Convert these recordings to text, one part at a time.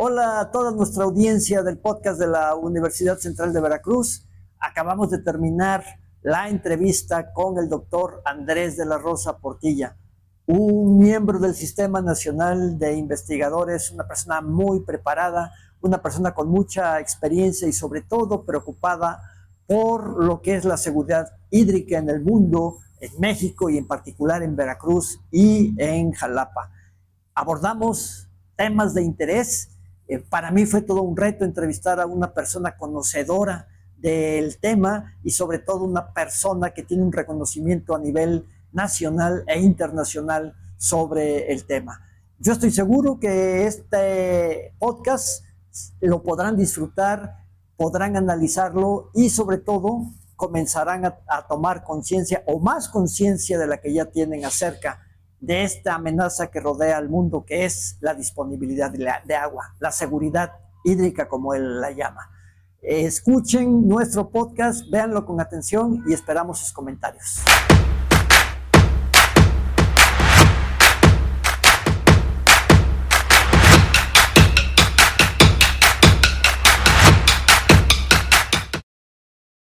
Hola a toda nuestra audiencia del podcast de la Universidad Central de Veracruz. Acabamos de terminar la entrevista con el doctor Andrés de la Rosa Portilla, un miembro del Sistema Nacional de Investigadores, una persona muy preparada, una persona con mucha experiencia y sobre todo preocupada por lo que es la seguridad hídrica en el mundo, en México y en particular en Veracruz y en Jalapa. Abordamos temas de interés. Para mí fue todo un reto entrevistar a una persona conocedora del tema y sobre todo una persona que tiene un reconocimiento a nivel nacional e internacional sobre el tema. Yo estoy seguro que este podcast lo podrán disfrutar, podrán analizarlo y sobre todo comenzarán a tomar conciencia o más conciencia de la que ya tienen acerca de esta amenaza que rodea al mundo, que es la disponibilidad de agua, la seguridad hídrica, como él la llama. Escuchen nuestro podcast, véanlo con atención y esperamos sus comentarios.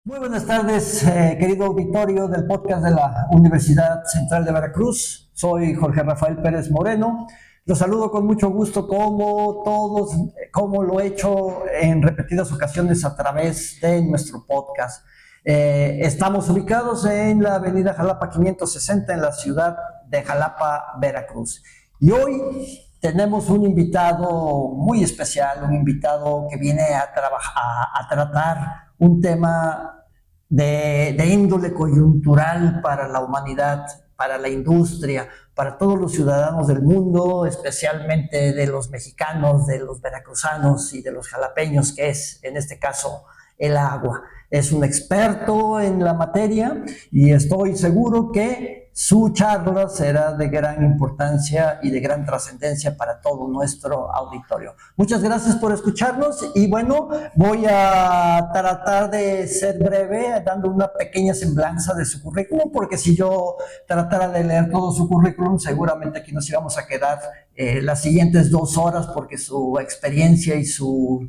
Muy buenas tardes, querido auditorio del podcast de la Universidad Central de Veracruz. Soy Jorge Rafael Pérez Moreno. Los saludo con mucho gusto, como lo he hecho en repetidas ocasiones a través de nuestro podcast. Estamos ubicados en la avenida Jalapa 560 en la ciudad de Jalapa, Veracruz. Y hoy tenemos un invitado muy especial, un invitado que viene a tratar un tema de índole coyuntural para la humanidad, para la industria, para todos los ciudadanos del mundo, especialmente de los mexicanos, de los veracruzanos y de los jalapeños, que es, en este caso, el agua. Es un experto en la materia y estoy seguro que su charla será de gran importancia y de gran trascendencia para todo nuestro auditorio. Muchas gracias por escucharnos y bueno, voy a tratar de ser breve dando una pequeña semblanza de su currículum, porque si yo tratara de leer todo su currículum, seguramente aquí nos íbamos a quedar las siguientes 2 horas, porque su experiencia y su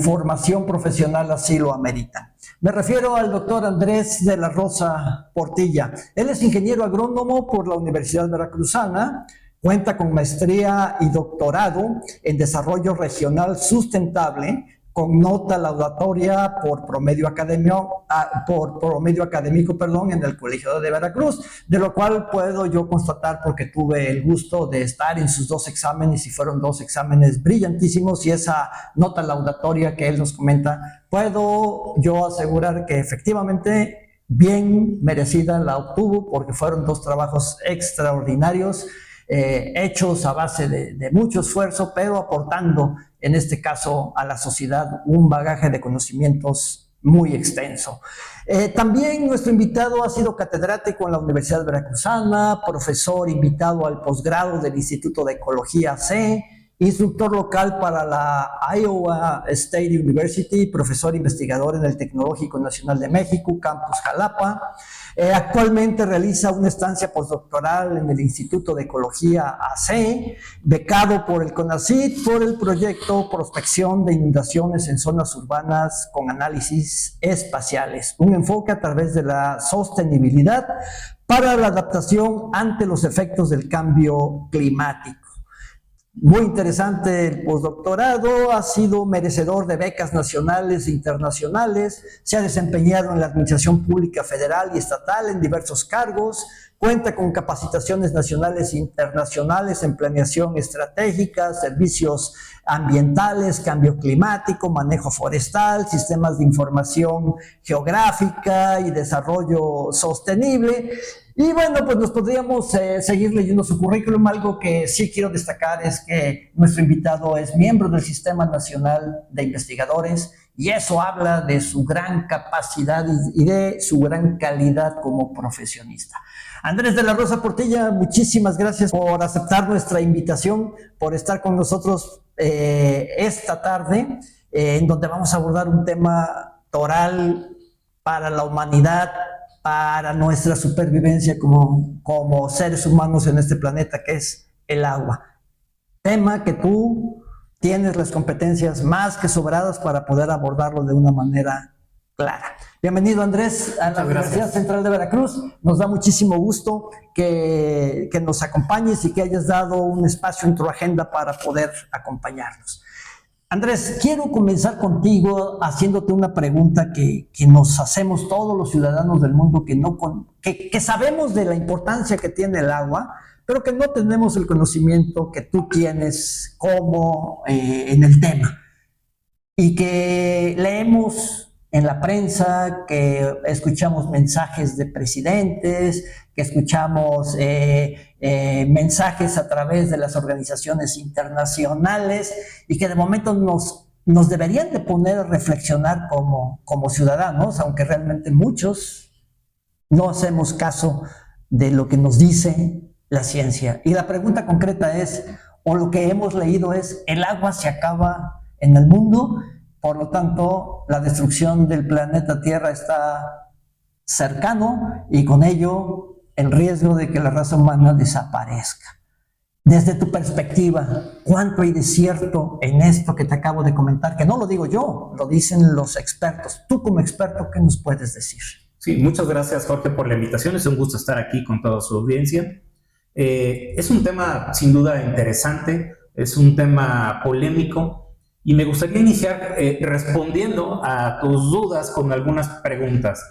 formación profesional así lo ameritan. Me refiero al doctor Andrés de la Rosa Portilla. Él es ingeniero agrónomo por la Universidad Veracruzana, cuenta con maestría y doctorado en desarrollo regional sustentable, con nota laudatoria por promedio académico, en el Colegio de Veracruz, de lo cual puedo yo constatar porque tuve el gusto de estar en sus 2 exámenes y fueron 2 exámenes brillantísimos, y esa nota laudatoria que él nos comenta, puedo yo asegurar que efectivamente bien merecida la obtuvo, porque fueron 2 trabajos extraordinarios, hechos a base de mucho esfuerzo, pero aportando en este caso a la sociedad un bagaje de conocimientos muy extenso. También nuestro invitado ha sido catedrático en la Universidad Veracruzana, profesor invitado al posgrado del Instituto de Ecología C, instructor local para la Iowa State University, profesor investigador en el Tecnológico Nacional de México, Campus Jalapa. Actualmente realiza una estancia postdoctoral en el Instituto de Ecología AC, becado por el CONACYT por el proyecto Prospección de Inundaciones en Zonas Urbanas con Análisis Espaciales, un enfoque a través de la sostenibilidad para la adaptación ante los efectos del cambio climático. Muy interesante el postdoctorado, ha sido merecedor de becas nacionales e internacionales, se ha desempeñado en la administración pública federal y estatal en diversos cargos, cuenta con capacitaciones nacionales e internacionales en planeación estratégica, servicios ambientales, cambio climático, manejo forestal, sistemas de información geográfica y desarrollo sostenible. Y bueno, pues nos podríamos seguir leyendo su currículum. Algo que sí quiero destacar es que nuestro invitado es miembro del Sistema Nacional de Investigadores, y eso habla de su gran capacidad y de su gran calidad como profesionista. Andrés de la Rosa Portilla, muchísimas gracias por aceptar nuestra invitación, por estar con nosotros esta tarde, en donde vamos a abordar un tema toral para la humanidad, para nuestra supervivencia como seres humanos en este planeta, que es el agua. Tema que tú tienes las competencias más que sobradas para poder abordarlo de una manera clara. Bienvenido, Andrés, a la Universidad Central de Veracruz. Nos da muchísimo gusto que nos acompañes y que hayas dado un espacio en tu agenda para poder acompañarnos. Andrés, quiero comenzar contigo haciéndote una pregunta que nos hacemos todos los ciudadanos del mundo que sabemos de la importancia que tiene el agua, pero que no tenemos el conocimiento que tú tienes en el tema. Y que leemos en la prensa, que escuchamos mensajes de presidentes, que escuchamos mensajes a través de las organizaciones internacionales y que de momento nos deberían de poner a reflexionar como ciudadanos, aunque realmente muchos no hacemos caso de lo que nos dice la ciencia. Y la pregunta concreta es, o lo que hemos leído es, el agua se acaba en el mundo. Por lo tanto, la destrucción del planeta Tierra está cercano y con ello el riesgo de que la raza humana desaparezca. Desde tu perspectiva, ¿cuánto hay de cierto en esto que te acabo de comentar? Que no lo digo yo, lo dicen los expertos. Tú como experto, ¿qué nos puedes decir? Sí, muchas gracias, Jorge, por la invitación. Es un gusto estar aquí con toda su audiencia. Es un tema sin duda interesante, es un tema polémico. Y me gustaría iniciar respondiendo a tus dudas con algunas preguntas.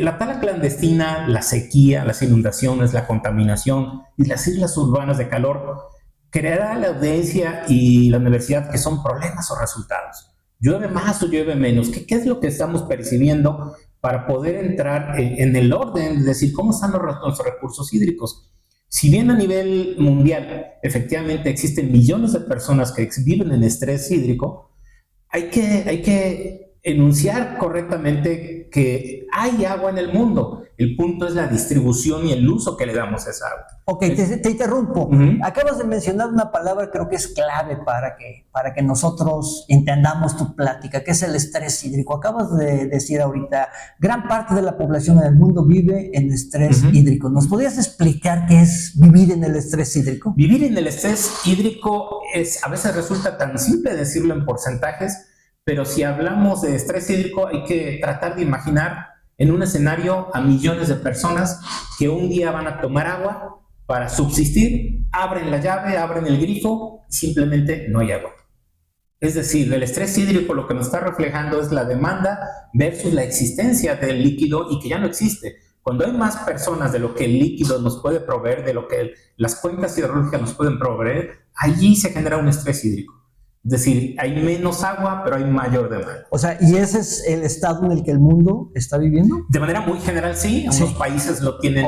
La tala clandestina, la sequía, las inundaciones, la contaminación y las islas urbanas de calor creará a la audiencia y la universidad que son problemas o resultados. Llueve más o llueve menos. ¿Qué es lo que estamos percibiendo para poder entrar en el orden, es decir, cómo están nuestros recursos hídricos? Si bien a nivel mundial efectivamente existen millones de personas que viven en estrés hídrico, hay que enunciar correctamente que hay agua en el mundo. El punto es la distribución y el uso que le damos a esa agua. Ok, te interrumpo. Acabas de mencionar una palabra que creo que es clave para que nosotros entendamos tu plática, que es el estrés hídrico. Acabas de decir ahorita, gran parte de la población en el mundo vive en estrés hídrico. ¿Nos podrías explicar qué es vivir en el estrés hídrico? Vivir en el estrés hídrico a veces resulta tan simple decirlo en porcentajes, pero si hablamos de estrés hídrico hay que tratar de imaginar en un escenario a millones de personas que un día van a tomar agua para subsistir, abren la llave, abren el grifo, simplemente no hay agua. Es decir, el estrés hídrico lo que nos está reflejando es la demanda versus la existencia del líquido y que ya no existe. Cuando hay más personas de lo que el líquido nos puede proveer, de lo que las cuencas hidrológicas nos pueden proveer, allí se genera un estrés hídrico. Es decir, hay menos agua, pero hay mayor demanda. O sea, ¿y ese es el estado en el que el mundo está viviendo? De manera muy general, sí. Unos países lo tienen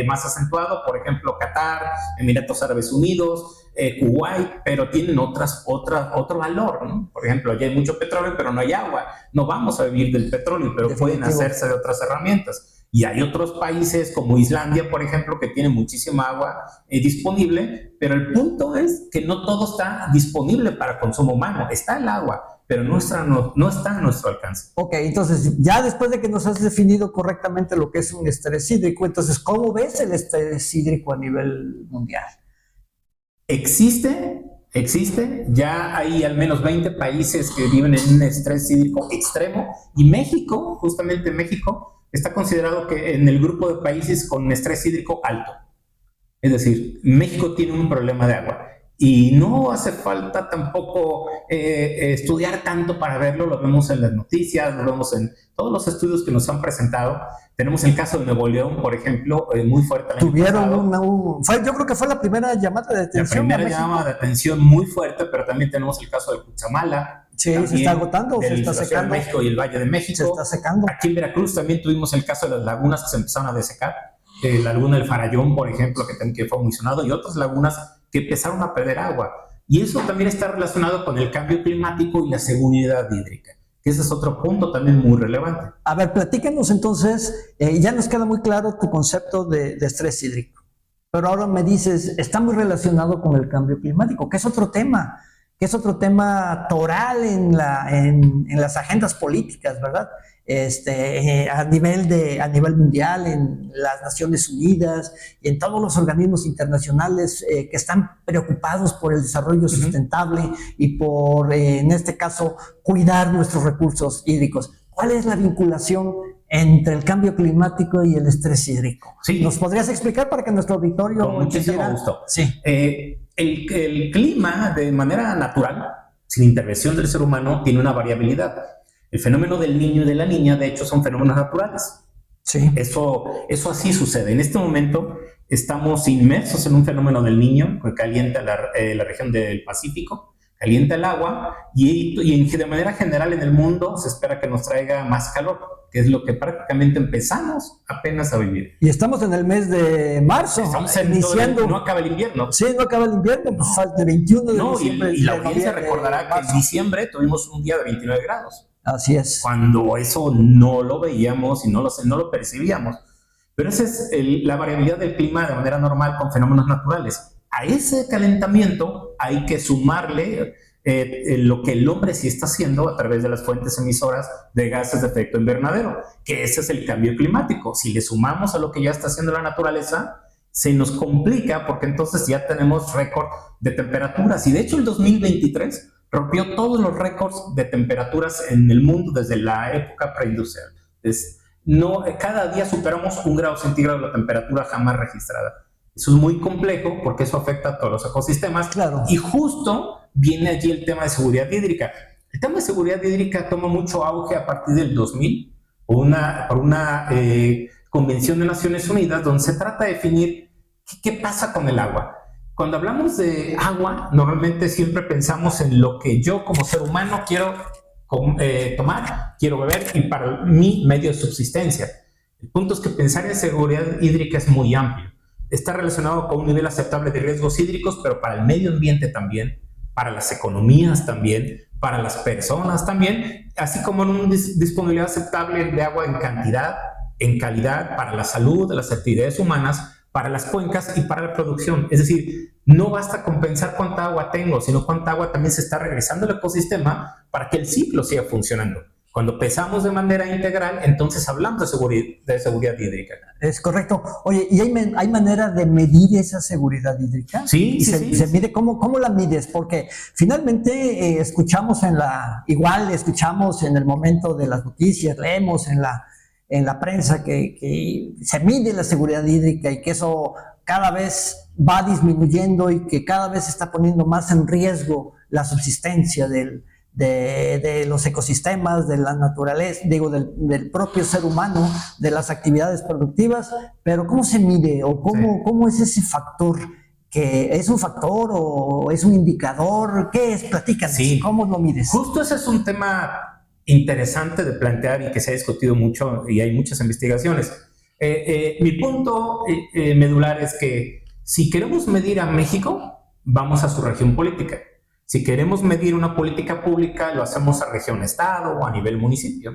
más acentuado, por ejemplo, Qatar, Emiratos Árabes Unidos, Kuwait, pero tienen otro valor, ¿no? Por ejemplo, allí hay mucho petróleo, pero no hay agua. No vamos a vivir del petróleo, pero pueden hacerse de otras herramientas. Y hay otros países como Islandia, por ejemplo, que tienen muchísima agua disponible, pero el punto es que no todo está disponible para consumo humano. Está el agua, pero no está a nuestro alcance. Ok, entonces ya después de que nos has definido correctamente lo que es un estrés hídrico, entonces, ¿cómo ves el estrés hídrico a nivel mundial? Existe, ya hay al menos 20 países que viven en un estrés hídrico extremo, y México, justamente México, está considerado que en el grupo de países con estrés hídrico alto. Es decir, México tiene un problema de agua y no hace falta tampoco estudiar tanto para verlo. Lo vemos en las noticias, lo vemos en todos los estudios que nos han presentado. Tenemos el caso de Nuevo León, por ejemplo, muy fuerte. Tuvieron yo creo que fue la primera llamada de atención. La primera llamada de atención muy fuerte, pero también tenemos el caso de Cuchamala. Sí, se está agotando, se está secando. México y el Valle de México. Se está secando. Aquí en Veracruz también tuvimos el caso de las lagunas que se empezaron a desecar. La laguna del Farallón, por ejemplo, que fue mencionado, y otras lagunas que empezaron a perder agua. Y eso también está relacionado con el cambio climático y la seguridad hídrica. Ese es otro punto también muy relevante. A ver, platícanos entonces, ya nos queda muy claro tu concepto de estrés hídrico. Pero ahora me dices, está muy relacionado con el cambio climático, que es otro tema. Que es otro tema toral en las agendas políticas, ¿verdad? a nivel mundial, en las Naciones Unidas y en todos los organismos internacionales que están preocupados por el desarrollo sustentable y por, en este caso, cuidar nuestros recursos hídricos. ¿Cuál es la vinculación entre el cambio climático y el estrés hídrico? Sí. ¿Nos podrías explicar para que nuestro auditorio con muchísimo entendiera? gusto. Sí. El clima, de manera natural, sin intervención del ser humano, tiene una variabilidad. El fenómeno del niño y de la niña, de hecho, son fenómenos naturales. Sí. Eso así sucede. En este momento estamos inmersos en un fenómeno del niño que calienta la región del Pacífico, calienta el agua y de manera general en el mundo se espera que nos traiga más calor, que es lo que prácticamente empezamos apenas a vivir. Y estamos en el mes de marzo, Estamos iniciando. no acaba el invierno. Sí, no acaba el invierno, pues falta el 21 de diciembre. Y la audiencia recordará que en diciembre tuvimos un día de 29 grados. Así es. Cuando eso no lo veíamos y no lo percibíamos. Pero esa es la variabilidad del clima de manera normal con fenómenos naturales. A ese calentamiento hay que sumarle lo que el hombre sí está haciendo a través de las fuentes emisoras de gases de efecto invernadero, que ese es el cambio climático. Si le sumamos a lo que ya está haciendo la naturaleza, se nos complica porque entonces ya tenemos récord de temperaturas. Y de hecho el 2023 rompió todos los récords de temperaturas en el mundo desde la época preindustrial. Cada día superamos 1 grado centígrado de la temperatura jamás registrada. Eso es muy complejo porque eso afecta a todos los ecosistemas. Claro. Y justo viene allí el tema de seguridad hídrica. El tema de seguridad hídrica toma mucho auge a partir del 2000 por una convención de Naciones Unidas donde se trata de definir qué pasa con el agua. Cuando hablamos de agua, normalmente siempre pensamos en lo que yo como ser humano quiero tomar, quiero beber y para mi medio de subsistencia. El punto es que pensar en seguridad hídrica es muy amplio. Está relacionado con un nivel aceptable de riesgos hídricos, pero para el medio ambiente también, para las economías también, para las personas también, así como en una disponibilidad aceptable de agua en cantidad, en calidad, para la salud, las actividades humanas, para las cuencas y para la producción. Es decir, no basta con pensar cuánta agua tengo, sino cuánta agua también se está regresando al ecosistema para que el ciclo siga funcionando. Cuando pensamos de manera integral, entonces hablamos de seguridad hídrica. Es correcto. Oye, ¿y hay manera de medir esa seguridad hídrica? Sí, ¿Y sí. se mide? ¿Cómo la mides? Porque finalmente escuchamos en el momento de las noticias, leemos en la prensa que se mide la seguridad hídrica y que eso cada vez va disminuyendo y que cada vez se está poniendo más en riesgo la subsistencia de los ecosistemas, de la naturaleza, del propio ser humano, de las actividades productivas, pero ¿cómo se mide o cómo es ese factor? ¿Que es un factor o es un indicador? ¿Qué es? Platícanos, sí. ¿Cómo lo mides? Justo ese es un tema interesante de plantear y que se ha discutido mucho y hay muchas investigaciones. Mi punto medular es que si queremos medir a México, vamos a su región política. Si queremos medir una política pública, lo hacemos a región-estado o a nivel municipio.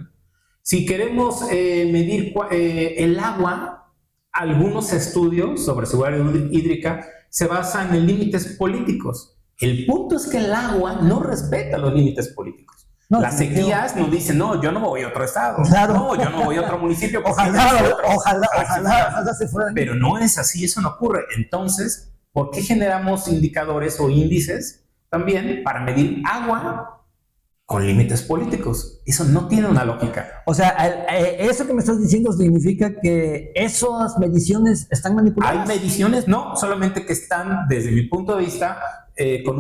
Si queremos medir el agua, algunos estudios sobre seguridad hídrica se basan en límites políticos. El punto es que el agua no respeta los límites políticos. No, las sequías nos dicen, no, yo no voy a otro estado. Claro. No, yo no voy a otro municipio. Ojalá se fueran. Pero no es así, eso no ocurre. Entonces, ¿por qué generamos indicadores o índices también para medir agua con límites políticos? Eso no tiene una lógica. O sea, eso que me estás diciendo significa que esas mediciones están manipuladas. Hay mediciones, no, solamente que están, desde mi punto de vista, con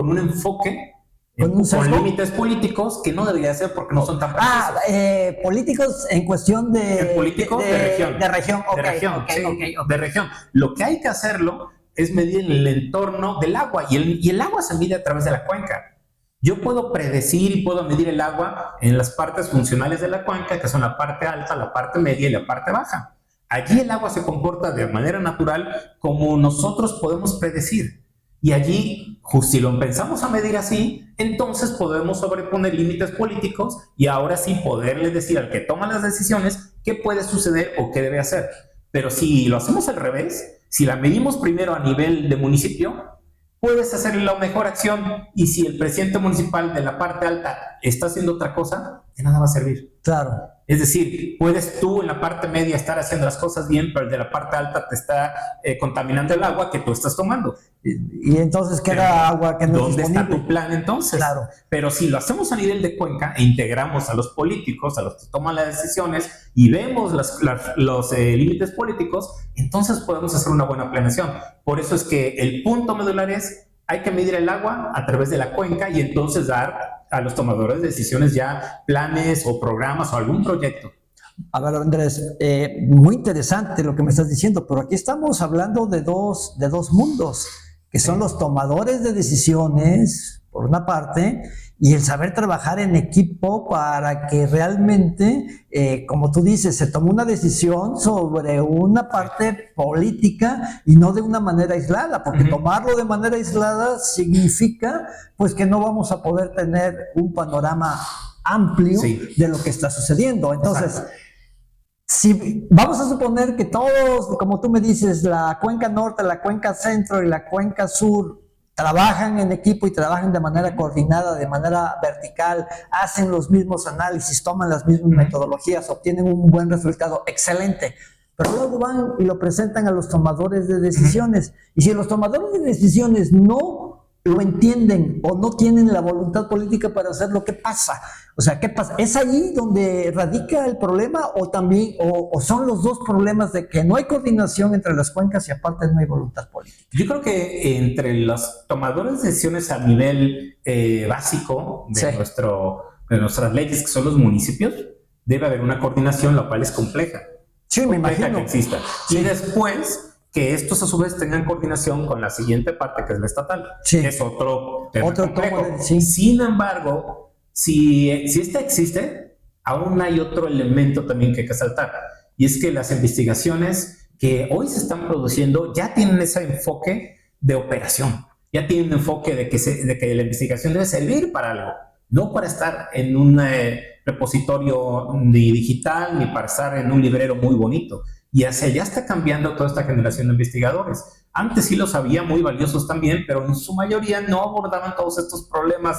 un enfoque, con límites políticos que no debería ser porque no son tan precisos. Políticos en cuestión de región. De región. Lo que hay que hacerlo es medir el entorno del agua y el agua se mide a través de la cuenca. Yo puedo predecir y puedo medir el agua en las partes funcionales de la cuenca, que son la parte alta, la parte media y la parte baja. Allí el agua se comporta de manera natural como nosotros podemos predecir. Y allí, si lo empezamos a medir así, entonces podemos sobreponer límites políticos y ahora sí poderle decir al que toma las decisiones qué puede suceder o qué debe hacer. Pero si lo hacemos al revés, si la medimos primero a nivel de municipio, puedes hacer la mejor acción y si el presidente municipal de la parte alta está haciendo otra cosa, de nada va a servir. Claro. Es decir, puedes tú en la parte media estar haciendo las cosas bien, pero el de la parte alta te está contaminando el agua que tú estás tomando. Y entonces queda agua que no es ¿Dónde está disponible? tu plan entonces? Claro. Pero si lo hacemos a nivel de cuenca e integramos a los políticos, a los que toman las decisiones y vemos los límites políticos, entonces podemos hacer una buena planeación. Por eso es que el punto medular es, hay que medir el agua a través de la cuenca y entonces dar a los tomadores de decisiones ya planes o programas o algún proyecto. A ver, Andrés, muy interesante lo que me estás diciendo, pero aquí estamos hablando de dos mundos, que son los tomadores de decisiones, por una parte, y el saber trabajar en equipo para que realmente, como tú dices, se tome una decisión sobre una parte política y no de una manera aislada, porque tomarlo de manera aislada significa pues que no vamos a poder tener un panorama amplio de lo que está sucediendo. Entonces, si vamos a suponer que todos, como tú me dices, la cuenca norte, la cuenca centro y la cuenca sur trabajan en equipo y trabajan de manera coordinada, de manera vertical, hacen los mismos análisis, toman las mismas metodologías, obtienen un buen resultado, excelente. Pero luego van y lo presentan a los tomadores de decisiones. Y si los tomadores de decisiones no lo entienden o no tienen la voluntad política para hacerlo, ¿qué pasa? O sea, ¿qué pasa? ¿Es ahí donde radica el problema o también, o son los dos problemas de que no hay coordinación entre las cuencas y aparte no hay voluntad política? Yo creo que entre los tomadores de decisiones a nivel básico de nuestras leyes, que son los municipios, debe haber una coordinación, la cual es compleja. Sí, me imagino que exista. Sí. Y después que estos a su vez tengan coordinación con la siguiente parte, que es la estatal. Sí. Es otro tema complejo. Sí. Sin embargo, si esta existe, aún hay otro elemento también que hay que saltar. Y es que las investigaciones que hoy se están produciendo ya tienen ese enfoque de operación. Ya tienen un enfoque de que la investigación debe servir para algo. No para estar en un repositorio ni digital, ni para estar en un librero muy bonito. Y hacia allá está cambiando toda esta generación de investigadores. Antes sí los había muy valiosos también, pero en su mayoría no abordaban todos estos problemas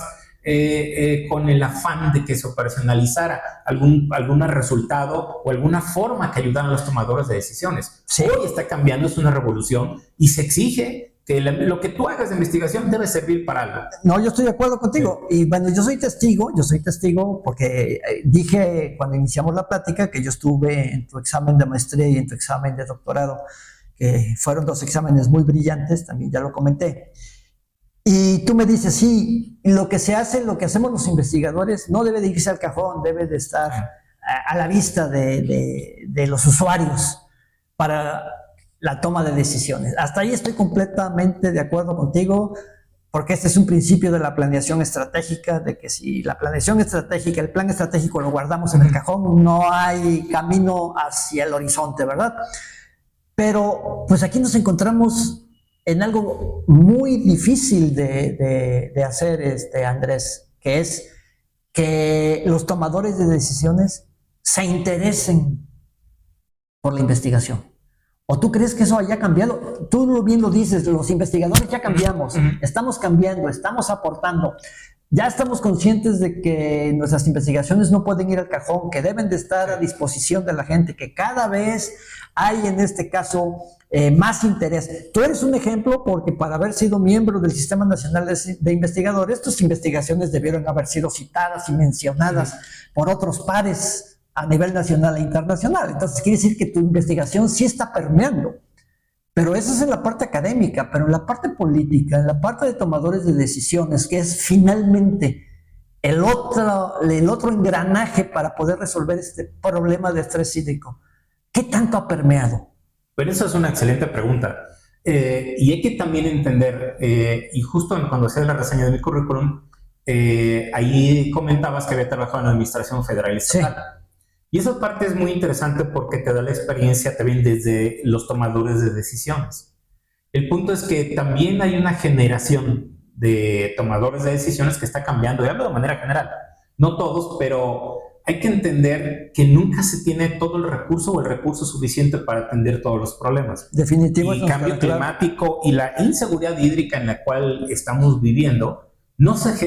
con el afán de que se operacionalizara algún resultado o alguna forma que ayudara a los tomadores de decisiones. Sí. Hoy está cambiando, es una revolución y se exige que lo que tú hagas de investigación debe servir para algo. No, yo estoy de acuerdo contigo. Sí. Y bueno, yo soy testigo porque dije cuando iniciamos la plática que yo estuve en tu examen de maestría y en tu examen de doctorado, que fueron dos exámenes muy brillantes, también ya lo comenté. Y tú me dices, sí, lo que se hace, lo que hacemos los investigadores no debe de irse al cajón, debe de estar a la vista de los usuarios para la toma de decisiones. Hasta ahí estoy completamente de acuerdo contigo, porque este es un principio de la planeación estratégica, de que si la planeación estratégica, el plan estratégico lo guardamos en el cajón, no hay camino hacia el horizonte, ¿verdad? Pero pues aquí nos encontramos en algo muy difícil de hacer, Andrés, que es que los tomadores de decisiones se interesen por la investigación. ¿O tú crees que eso haya cambiado? Tú bien lo dices, los investigadores ya cambiamos, estamos cambiando, estamos aportando. Ya estamos conscientes de que nuestras investigaciones no pueden ir al cajón, que deben de estar a disposición de la gente, que cada vez hay en este caso más interés. Tú eres un ejemplo porque para haber sido miembro del Sistema Nacional de Investigadores, tus investigaciones debieron haber sido citadas y mencionadas por otros pares a nivel nacional e internacional. Entonces quiere decir que tu investigación sí está permeando. Pero eso es en la parte académica, pero en la parte política, en la parte de tomadores de decisiones, que es finalmente el otro engranaje para poder resolver este problema de estrés hídrico, ¿qué tanto ha permeado? Pero esa es una excelente pregunta. Y hay que también entender, y justo cuando hacías la reseña de mi currículum, ahí comentabas que había trabajado en la Administración Federal y Estatal. Sí. Y esa parte es muy interesante porque te da la experiencia también desde los tomadores de decisiones. El punto es que también hay una generación de tomadores de decisiones que está cambiando, y hablo de manera general, no todos, pero hay que entender que nunca se tiene todo el recurso o el recurso suficiente para atender todos los problemas. Definitivo. Y el cambio climático y la inseguridad hídrica en la cual estamos viviendo no se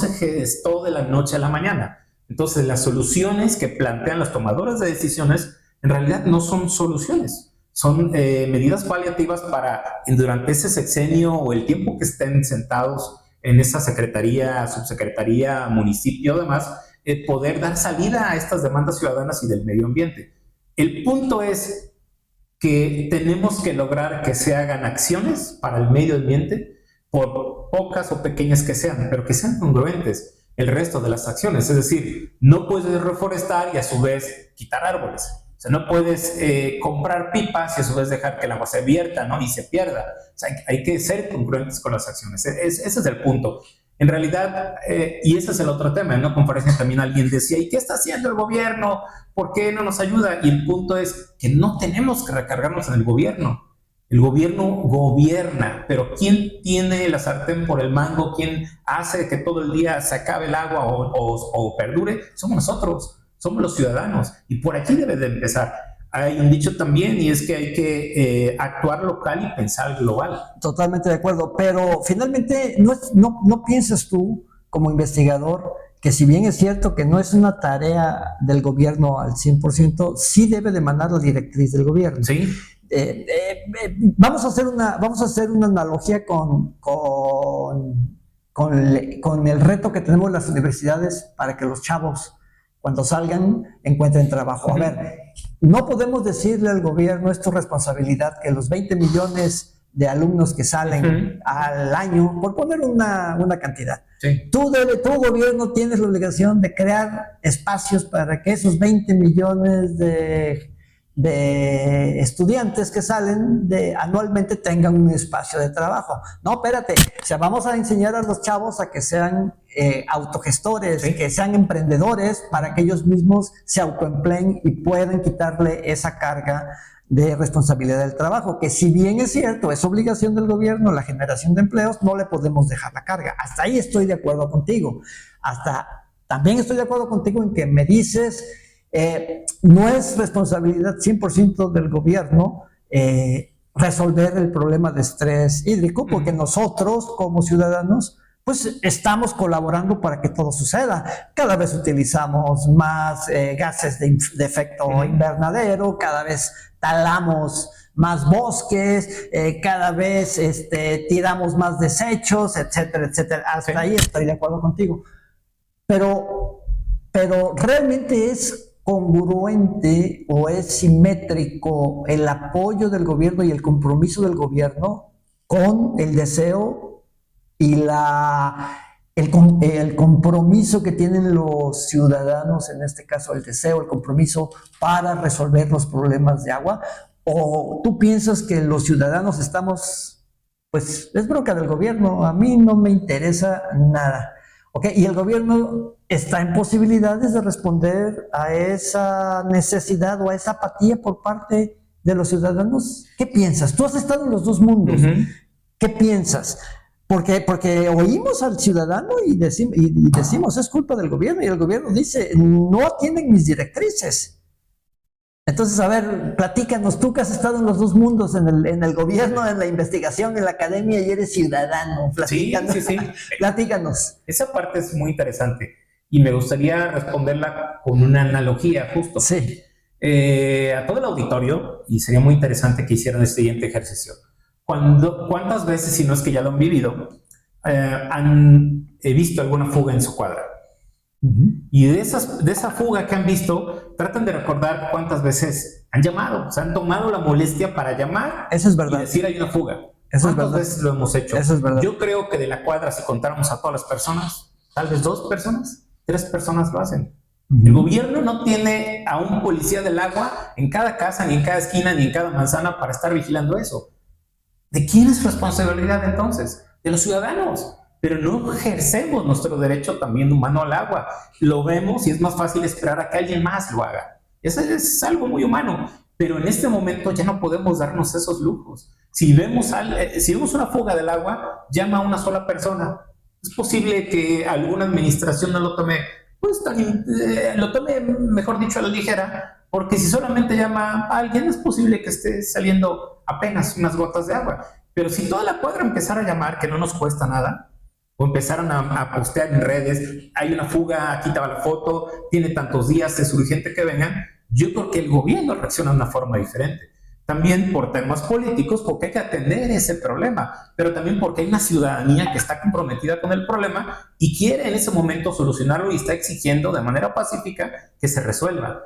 gestó de la noche a la mañana. Entonces, las soluciones que plantean los tomadores de decisiones en realidad no son soluciones, son medidas paliativas para, durante ese sexenio o el tiempo que estén sentados en esa secretaría, subsecretaría, municipio, además, poder dar salida a estas demandas ciudadanas y del medio ambiente. El punto es que tenemos que lograr que se hagan acciones para el medio ambiente, por pocas o pequeñas que sean, pero que sean congruentes el resto de las acciones. Es decir, no puedes reforestar y a su vez quitar árboles. O sea, no puedes comprar pipas y a su vez dejar que el agua se vierta, ¿no? Y se pierda. O sea, hay que ser congruentes con las acciones. Ese es el punto. En realidad, y ese es el otro tema, en una conferencia también alguien decía, ¿y qué está haciendo el gobierno? ¿Por qué no nos ayuda? Y el punto es que no tenemos que recargarnos en el gobierno. El gobierno gobierna, pero ¿quién tiene la sartén por el mango? ¿Quién hace que todo el día se acabe el agua o perdure? Somos nosotros. Somos los ciudadanos, y por aquí debe de empezar. Hay un dicho también, y es que hay que actuar local y pensar global. Totalmente de acuerdo, pero finalmente no piensas tú, como investigador, que si bien es cierto que no es una tarea del gobierno al 100%, sí debe de emanar la directriz del gobierno. Sí. Vamos a hacer una analogía con el reto que tenemos en las universidades para que los chavos, cuando salgan, encuentren trabajo. A ver, no podemos decirle al gobierno, es tu responsabilidad, que los 20 millones de alumnos que salen al año, por poner una cantidad, tú gobierno tienes la obligación de crear espacios para que esos 20 millones de estudiantes que salen anualmente tengan un espacio de trabajo. No, espérate, o sea, vamos a enseñar a los chavos a que sean autogestores, que sean emprendedores, para que ellos mismos se autoempleen y puedan quitarle esa carga de responsabilidad del trabajo, que si bien es cierto, es obligación del gobierno la generación de empleos, no le podemos dejar la carga. Hasta ahí estoy de acuerdo contigo. También estoy de acuerdo contigo en que me dices, no es responsabilidad 100% del gobierno resolver el problema de estrés hídrico, porque nosotros como ciudadanos pues estamos colaborando para que todo suceda. Cada vez utilizamos más gases de efecto invernadero, cada vez talamos más bosques, cada vez tiramos más desechos, etcétera, etcétera. Hasta ahí estoy de acuerdo contigo. Pero realmente es congruente o es simétrico el apoyo del gobierno y el compromiso del gobierno con el deseo y el compromiso que tienen los ciudadanos, en este caso el deseo, el compromiso para resolver los problemas de agua. ¿O tú piensas que los ciudadanos estamos, pues es bronca del gobierno, a mí no me interesa nada? ¿Okay? Y el gobierno está en posibilidades de responder a esa necesidad o a esa apatía por parte de los ciudadanos. ¿Qué piensas? Tú has estado en los dos mundos. ¿Qué piensas? Porque oímos al ciudadano y decimos, es culpa del gobierno, y el gobierno dice, no atienden mis directrices. Entonces, a ver, platícanos, tú que has estado en los dos mundos, en el gobierno, en la investigación, en la academia, y eres ciudadano. Platícanos. Sí. Platícanos. Esa parte es muy interesante y me gustaría responderla con una analogía justo. Sí. A todo el auditorio, y sería muy interesante que hicieran este siguiente ejercicio. ¿Cuántas veces, si no es que ya lo han vivido, han visto alguna fuga en su cuadra? Y de esa fuga que han visto, tratan de recordar cuántas veces han llamado, se han tomado la molestia para llamar. Eso es verdad. Y decir hay una fuga. Eso es ¿Cuántas verdad. veces lo hemos hecho? Eso es verdad. Yo creo que de la cuadra, si contáramos a todas las personas, tal vez 2 personas, 3 personas lo hacen. El gobierno no tiene a un policía del agua en cada casa, ni en cada esquina, ni en cada manzana para estar vigilando eso. ¿De quién es responsabilidad entonces? De los ciudadanos. Pero no ejercemos nuestro derecho también humano al agua. Lo vemos y es más fácil esperar a que alguien más lo haga. Eso es algo muy humano. Pero en este momento ya no podemos darnos esos lujos. Si vemos una fuga del agua, llama a una sola persona. Es posible que alguna administración no lo tome, mejor dicho, a la ligera, porque si solamente llama a alguien, es posible que esté saliendo apenas unas gotas de agua. Pero si toda la cuadra empezara a llamar, que no nos cuesta nada, o empezaron a postear en redes, hay una fuga, aquí estaba la foto, tiene tantos días, es urgente que vengan. Yo creo que el gobierno reacciona de una forma diferente. También por temas políticos, porque hay que atender ese problema, pero también porque hay una ciudadanía que está comprometida con el problema y quiere en ese momento solucionarlo y está exigiendo de manera pacífica que se resuelva.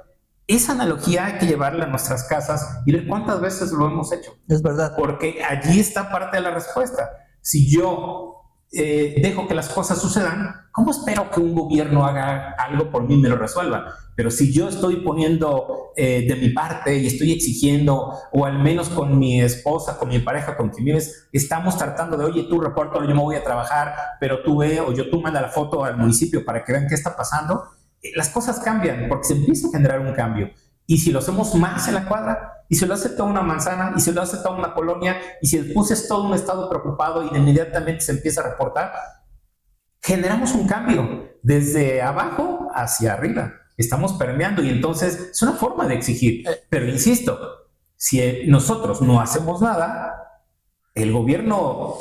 Esa analogía hay que llevarla a nuestras casas y ver cuántas veces lo hemos hecho. Es verdad. Porque allí está parte de la respuesta. Si yo dejo que las cosas sucedan, ¿cómo espero que un gobierno haga algo por mí y me lo resuelva? Pero si yo estoy poniendo de mi parte y estoy exigiendo, o al menos con mi esposa, con mi pareja, con quien vives, estamos tratando de, oye, tú repórtalo, yo me voy a trabajar, pero tú ve, o tú manda la foto al municipio para que vean qué está pasando, las cosas cambian porque se empieza a generar un cambio. Y si lo hacemos más en la cuadra, y si lo hace toda una manzana, y si lo hace toda una colonia, y si después es todo un estado preocupado y inmediatamente se empieza a reportar, generamos un cambio desde abajo hacia arriba. Estamos permeando y entonces es una forma de exigir. Pero insisto, si nosotros no hacemos nada, el gobierno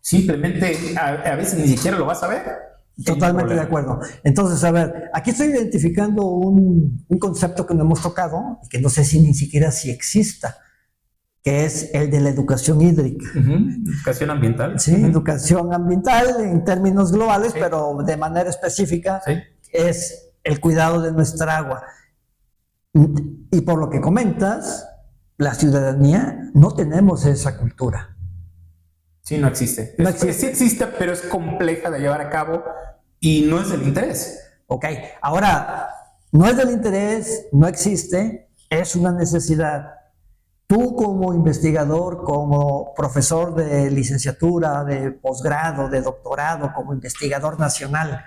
simplemente a veces ni siquiera lo va a saber. Totalmente de acuerdo. Entonces, a ver, aquí estoy identificando un concepto que no hemos tocado y que no sé si ni siquiera si exista, que es el de la educación hídrica. Educación ambiental. Sí, educación ambiental en términos globales, sí, pero de manera específica, sí, es el cuidado de nuestra agua. Y por lo que comentas, la ciudadanía no tenemos esa cultura. Sí, no existe. No existe. Sí existe, pero es compleja de llevar a cabo y no es del interés. Ok, ahora, no es del interés, no existe, es una necesidad. Tú como investigador, como profesor de licenciatura, de posgrado, de doctorado, como investigador nacional,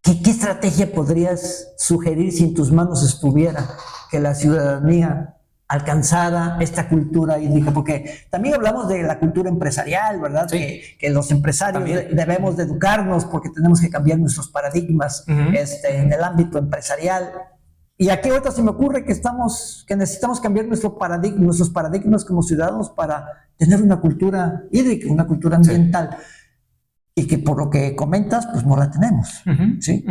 ¿qué estrategia podrías sugerir si en tus manos estuviera que la ciudadanía alcanzara esta cultura hídrica? Porque también hablamos de la cultura empresarial, ¿verdad? Sí. Que los empresarios debemos de educarnos porque tenemos que cambiar nuestros paradigmas en el ámbito empresarial. Y aquí ahorita se me ocurre que necesitamos cambiar nuestros paradigmas como ciudadanos para tener una cultura hídrica, una cultura ambiental. Sí. Y que por lo que comentas, pues no la tenemos. ¿Sí?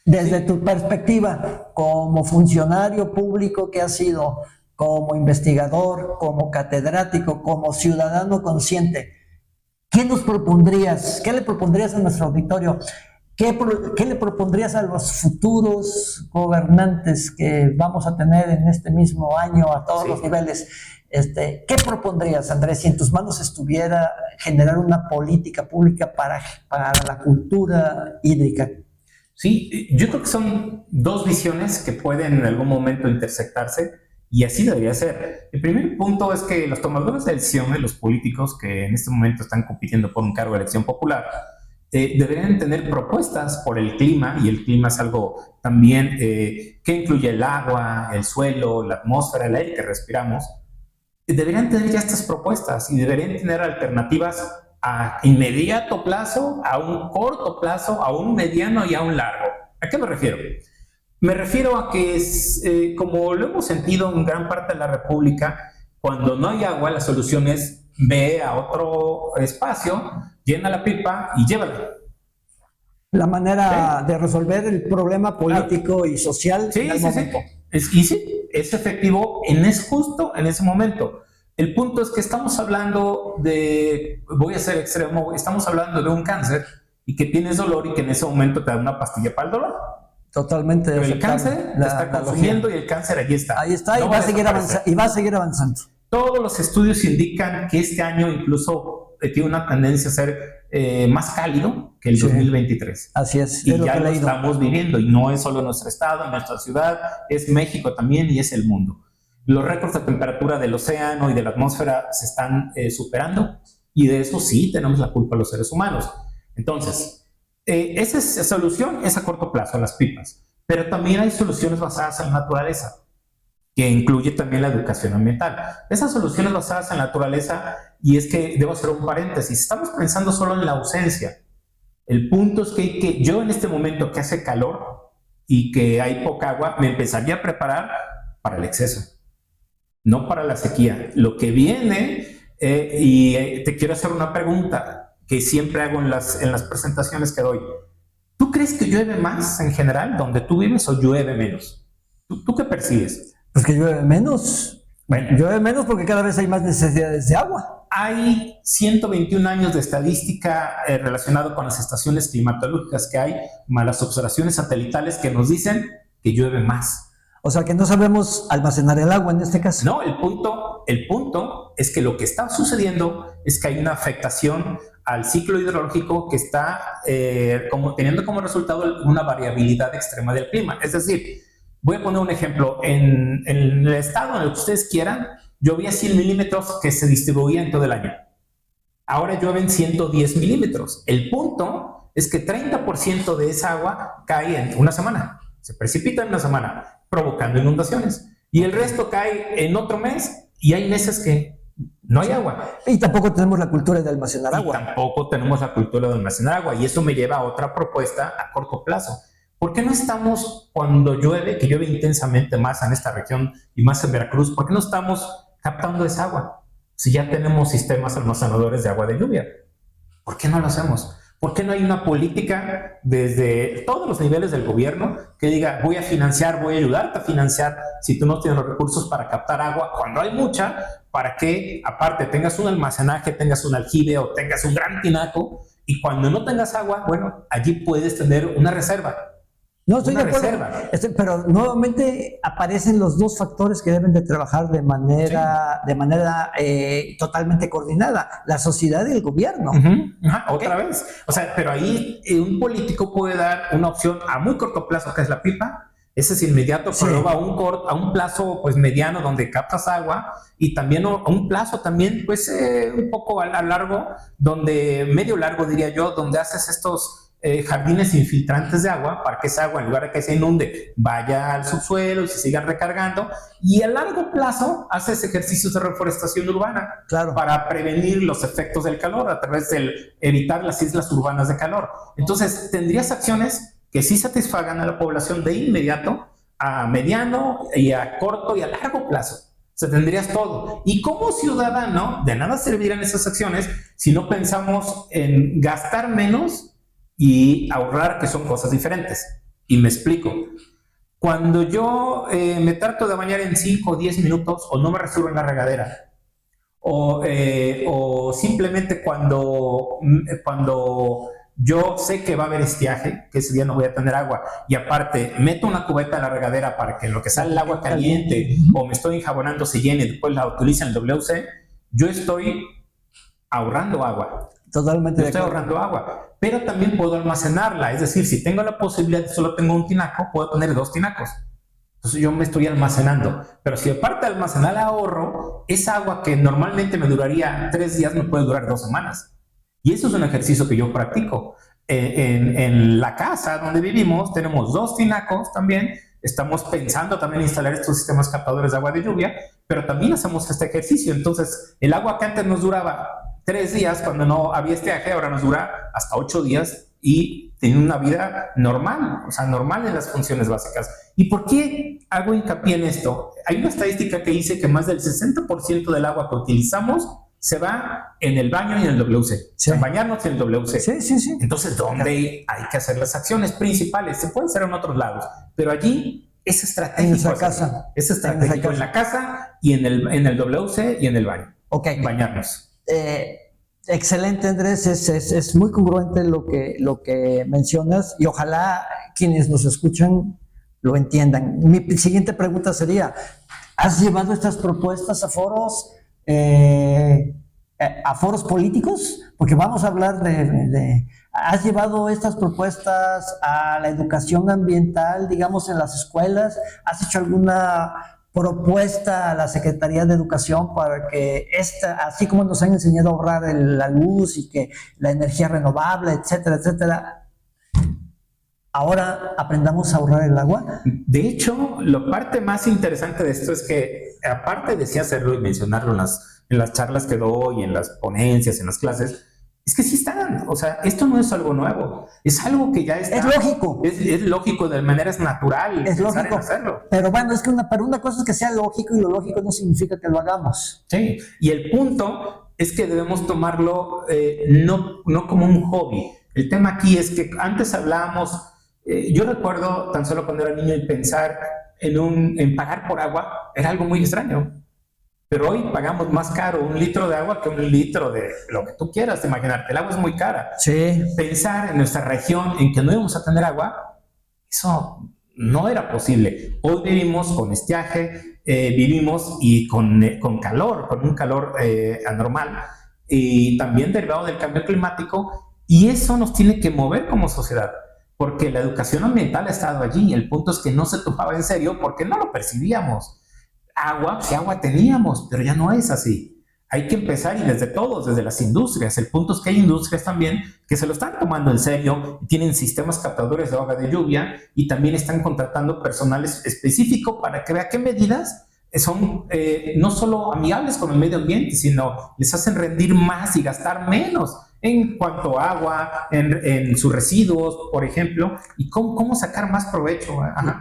Desde tu perspectiva, como funcionario público que has sido, como investigador, como catedrático, como ciudadano consciente, ¿qué nos propondrías? ¿Qué le propondrías a nuestro auditorio? ¿Qué le propondrías a los futuros gobernantes que vamos a tener en este mismo año a todos los niveles? ¿Qué propondrías, Andrés, si en tus manos estuviera generar una política pública para la cultura hídrica? Sí, yo creo que son dos visiones que pueden en algún momento intersectarse y así debería ser. El primer punto es que los tomadores de decisiones, los políticos que en este momento están compitiendo por un cargo de elección popular, deberían tener propuestas por el clima, y el clima es algo también que incluye el agua, el suelo, la atmósfera, el aire que respiramos. Deberían tener ya estas propuestas y deberían tener alternativas a inmediato plazo, a un corto plazo, a un mediano y a un largo. ¿A qué me refiero? Me refiero a que, como lo hemos sentido en gran parte de la República, cuando no hay agua, la solución es ve a otro espacio, llena la pipa y llévala. La manera de resolver el problema político y social en el momento. Es efectivo justo en ese momento. El punto es que estamos hablando voy a ser extremo, estamos hablando de un cáncer y que tienes dolor y que en ese momento te da una pastilla para el dolor. Totalmente. Pero el cáncer te está consumiendo y el cáncer allí está. Ahí está, y va a seguir avanzando. Todos los estudios indican que este año incluso tiene una tendencia a ser más cálido que el 2023. Así es. Y ya lo estamos viviendo, y no es solo nuestro estado, nuestra ciudad, es México también y es el mundo. Los récords de temperatura del océano y de la atmósfera se están superando, y de eso sí tenemos la culpa los seres humanos. Entonces, esa solución es a corto plazo, las pipas, pero también hay soluciones basadas en la naturaleza, que incluye también la educación ambiental. Esas soluciones basadas en la naturaleza, y es que debo hacer un paréntesis, estamos pensando solo en la ausencia. El punto es que yo en este momento que hace calor y que hay poca agua, me empezaría a preparar para el exceso, no para la sequía. Lo que viene, y te quiero hacer una pregunta, que siempre hago en las presentaciones que doy. ¿Tú crees que llueve más en general donde tú vives o llueve menos? ¿Tú qué percibes? Pues que llueve menos. Bueno, Llueve menos porque cada vez hay más necesidades de agua. hay 121 años de estadística relacionado con las estaciones climatológicas que hay, más las observaciones satelitales que nos dicen que llueve más. O sea que no sabemos almacenar el agua en este caso. No, el punto es que lo que está sucediendo es que hay una afectación al ciclo hidrológico que está teniendo como resultado una variabilidad extrema del clima. Es decir, voy a poner un ejemplo. En el estado en el que ustedes quieran, llovía 100 milímetros que se distribuían en todo el año. Ahora llueven 110 milímetros. El punto es que 30% de esa agua cae en una semana. Se precipita en una semana, provocando inundaciones. Y el resto cae en otro mes y hay meses que no hay agua. Y tampoco tenemos la cultura de almacenar agua. Tampoco tenemos la cultura de almacenar agua. Y eso me lleva a otra propuesta a corto plazo. ¿Por qué no estamos, cuando llueve, que llueve intensamente más en esta región y más en Veracruz, por qué no estamos captando esa agua? Si ya tenemos sistemas almacenadores de agua de lluvia. ¿Por qué no lo hacemos? ¿Por qué no hay una política desde todos los niveles del gobierno que diga voy a financiar, voy a ayudarte a financiar si tú no tienes los recursos para captar agua cuando hay mucha, para que aparte tengas un almacenaje, tengas un aljibe o tengas un gran tinaco y cuando no tengas agua, bueno, allí puedes tener una reserva. No, estoy de acuerdo, pero nuevamente aparecen los dos factores que deben de trabajar de manera totalmente coordinada, la sociedad y el gobierno. Otra vez. O sea, pero ahí un político puede dar una opción a muy corto plazo, que es la pipa. Ese es inmediato, pero luego a un plazo pues mediano donde captas agua y también a un plazo también pues un poco a largo, medio largo diría yo, donde haces estos jardines infiltrantes de agua para que esa agua, en lugar de que se inunde, vaya al subsuelo y se sigan recargando. Y a largo plazo haces ejercicios de reforestación urbana para prevenir los efectos del calor a través de evitar las islas urbanas de calor. Entonces, tendrías acciones que sí satisfagan a la población de inmediato, a mediano y a corto y a largo plazo. O sea, tendrías todo. Y como ciudadano, de nada servirían esas acciones si no pensamos en gastar menos y ahorrar, que son cosas diferentes. Y me explico. Cuando yo me trato de bañar en 5 o 10 minutos o no me resuelvo en la regadera, o simplemente cuando yo sé que va a haber estiaje, que ese día no voy a tener agua, y aparte meto una cubeta en la regadera para que en lo que sale el agua caliente o me estoy enjabonando se llene y después la utilizo en el WC, yo estoy ahorrando agua. Totalmente. Estoy ahorrando agua, pero también puedo almacenarla. Es decir, si tengo la posibilidad de solo tengo un tinaco, puedo poner 2 tinacos. Entonces yo me estoy almacenando. Pero si aparte de almacenar ahorro, esa agua que normalmente me duraría 3 días me puede durar 2 semanas. Y eso es un ejercicio que yo practico. En la casa donde vivimos tenemos 2 tinacos también. Estamos pensando también instalar estos sistemas captadores de agua de lluvia, pero también hacemos este ejercicio. Entonces, el agua que antes nos duraba 3 días cuando no había estiaje, ahora nos dura hasta 8 días y tiene una vida normal, o sea, normal en las funciones básicas. ¿Y por qué hago hincapié en esto? Hay una estadística que dice que más del 60% del agua que utilizamos se va en el baño y en el WC. Sí. En bañarnos y en el WC. Sí. Entonces, ¿dónde hay que hacer las acciones principales? Se puede hacer en otros lados, pero allí es estratégico. En nuestra casa. Es estratégico en la casa y en el WC y en el baño. Ok. Bañarnos. Excelente, Andrés, es muy congruente lo que mencionas y ojalá quienes nos escuchan lo entiendan. Mi siguiente pregunta sería, ¿has llevado estas propuestas a foros políticos? Porque vamos a hablar ¿has llevado estas propuestas a la educación ambiental, digamos, en las escuelas? ¿Has hecho alguna propuesta a la Secretaría de Educación para que así como nos han enseñado a ahorrar la luz y que la energía renovable, etcétera, ahora aprendamos a ahorrar el agua? De hecho, la parte más interesante de esto es que, aparte de sí hacerlo y mencionarlo en las charlas que doy, en las ponencias, en las clases, es que sí están. O sea, esto no es algo nuevo, es algo que ya está. Es lógico. Es lógico, de manera natural. Es lógico. Hacerlo. Pero bueno, es que una cosa es que sea lógico y lo lógico no significa que lo hagamos. Sí, y el punto es que debemos tomarlo no como un hobby. El tema aquí es que antes hablábamos, yo recuerdo tan solo cuando era niño y pensar en pagar por agua era algo muy extraño. Pero hoy pagamos más caro un litro de agua que un litro de lo que tú quieras imaginarte. El agua es muy cara. Sí. Pensar en nuestra región en que no íbamos a tener agua, eso no era posible. Hoy vivimos con estiaje, vivimos y con calor, con un calor anormal y también derivado del cambio climático, y eso nos tiene que mover como sociedad, porque la educación ambiental ha estado allí. El punto es que no se tomaba en serio porque no lo percibíamos. ¿Qué agua teníamos? Pero ya no es así. Hay que empezar, y desde todos, desde las industrias. El punto es que hay industrias también que se lo están tomando en serio, tienen sistemas captadores de agua de lluvia y también están contratando personal específico para que vea qué medidas son no solo amigables con el medio ambiente, sino les hacen rendir más y gastar menos en cuanto a agua, en sus residuos, por ejemplo, y cómo sacar más provecho.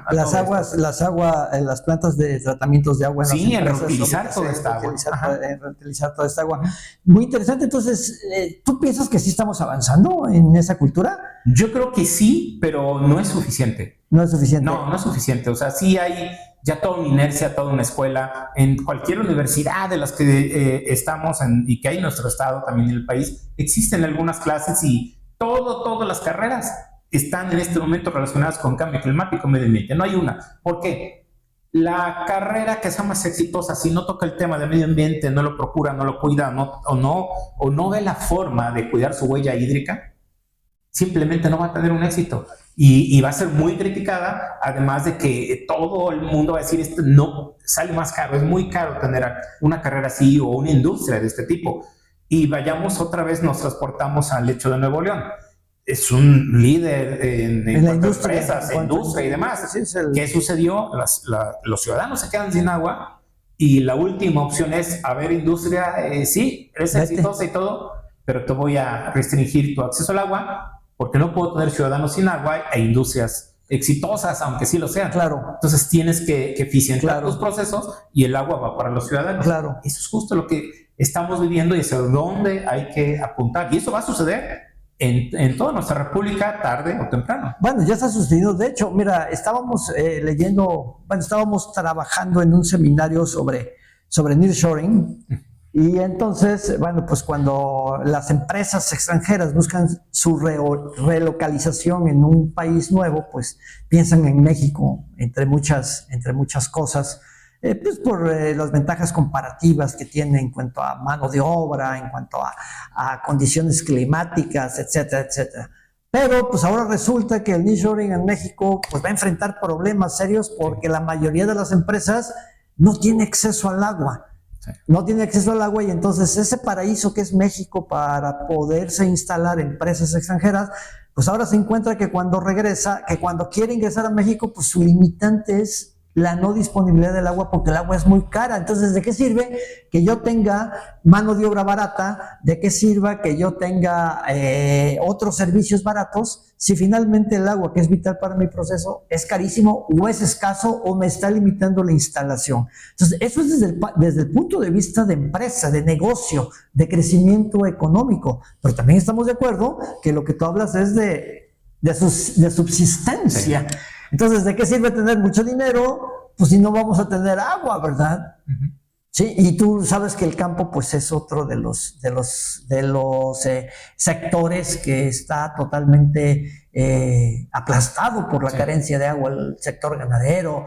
Las plantas de tratamientos de agua. Sí, en reutilizar toda esta agua. Reutilizar toda esta agua. Muy interesante. Entonces, ¿tú piensas que sí estamos avanzando en esa cultura? Yo creo que sí, pero no es suficiente. No es suficiente. No es suficiente. O sea, sí hay ya toda una inercia, toda una escuela, en cualquier universidad de las que estamos y que hay en nuestro estado, también en el país, existen algunas clases y todas las carreras están en este momento relacionadas con cambio climático, medio ambiente. No hay una. ¿Por qué? La carrera que sea más exitosa, si no toca el tema de medio ambiente, no lo procura, no lo cuida, o no ve la forma de cuidar su huella hídrica, simplemente no va a tener un éxito. Y va a ser muy criticada, además de que todo el mundo va a decir, esto no sale más caro, es muy caro tener una carrera así o una industria de este tipo. Y vayamos otra vez, nos transportamos al hecho de Nuevo León. Es un líder en la industria, empresas, industria y demás. ¿Qué sucedió? Los ciudadanos se quedan sin agua y la última opción es, a ver, industria, sí, eres exitosa y todo, pero te voy a restringir tu acceso al agua, porque no puedo tener ciudadanos sin agua e industrias exitosas, aunque sí lo sean. Claro. Entonces tienes que eficientar tus procesos y el agua va para los ciudadanos. Claro. Eso es justo lo que estamos viviendo y hacia dónde hay que apuntar. Y eso va a suceder en toda nuestra república, tarde o temprano. Bueno, ya está sucediendo. De hecho, mira, estábamos estábamos trabajando en un seminario sobre nearshoring. Y entonces, bueno, pues cuando las empresas extranjeras buscan su relocalización en un país nuevo, pues piensan en México, entre muchas cosas, pues por las ventajas comparativas que tiene en cuanto a mano de obra, en cuanto a condiciones climáticas, etcétera, etcétera. Pero pues ahora resulta que el nearshoring en México pues va a enfrentar problemas serios porque la mayoría de las empresas no tiene acceso al agua. No tiene acceso al agua, y entonces ese paraíso que es México para poderse instalar empresas extranjeras, pues ahora se encuentra que cuando quiere ingresar a México, pues su limitante es la no disponibilidad del agua, porque el agua es muy cara. Entonces, ¿de qué sirve que yo tenga mano de obra barata? ¿De qué sirva que yo tenga otros servicios baratos si finalmente el agua, que es vital para mi proceso, es carísimo o es escaso o me está limitando la instalación? Entonces, eso es desde el punto de vista de empresa, de negocio, de crecimiento económico. Pero también estamos de acuerdo que lo que tú hablas es de subsistencia. Sí. Entonces, ¿de qué sirve tener mucho dinero? Pues si no vamos a tener agua, ¿verdad? Uh-huh. Sí, y tú sabes que el campo pues es otro de los sectores que está totalmente aplastado por la carencia de agua. El sector ganadero,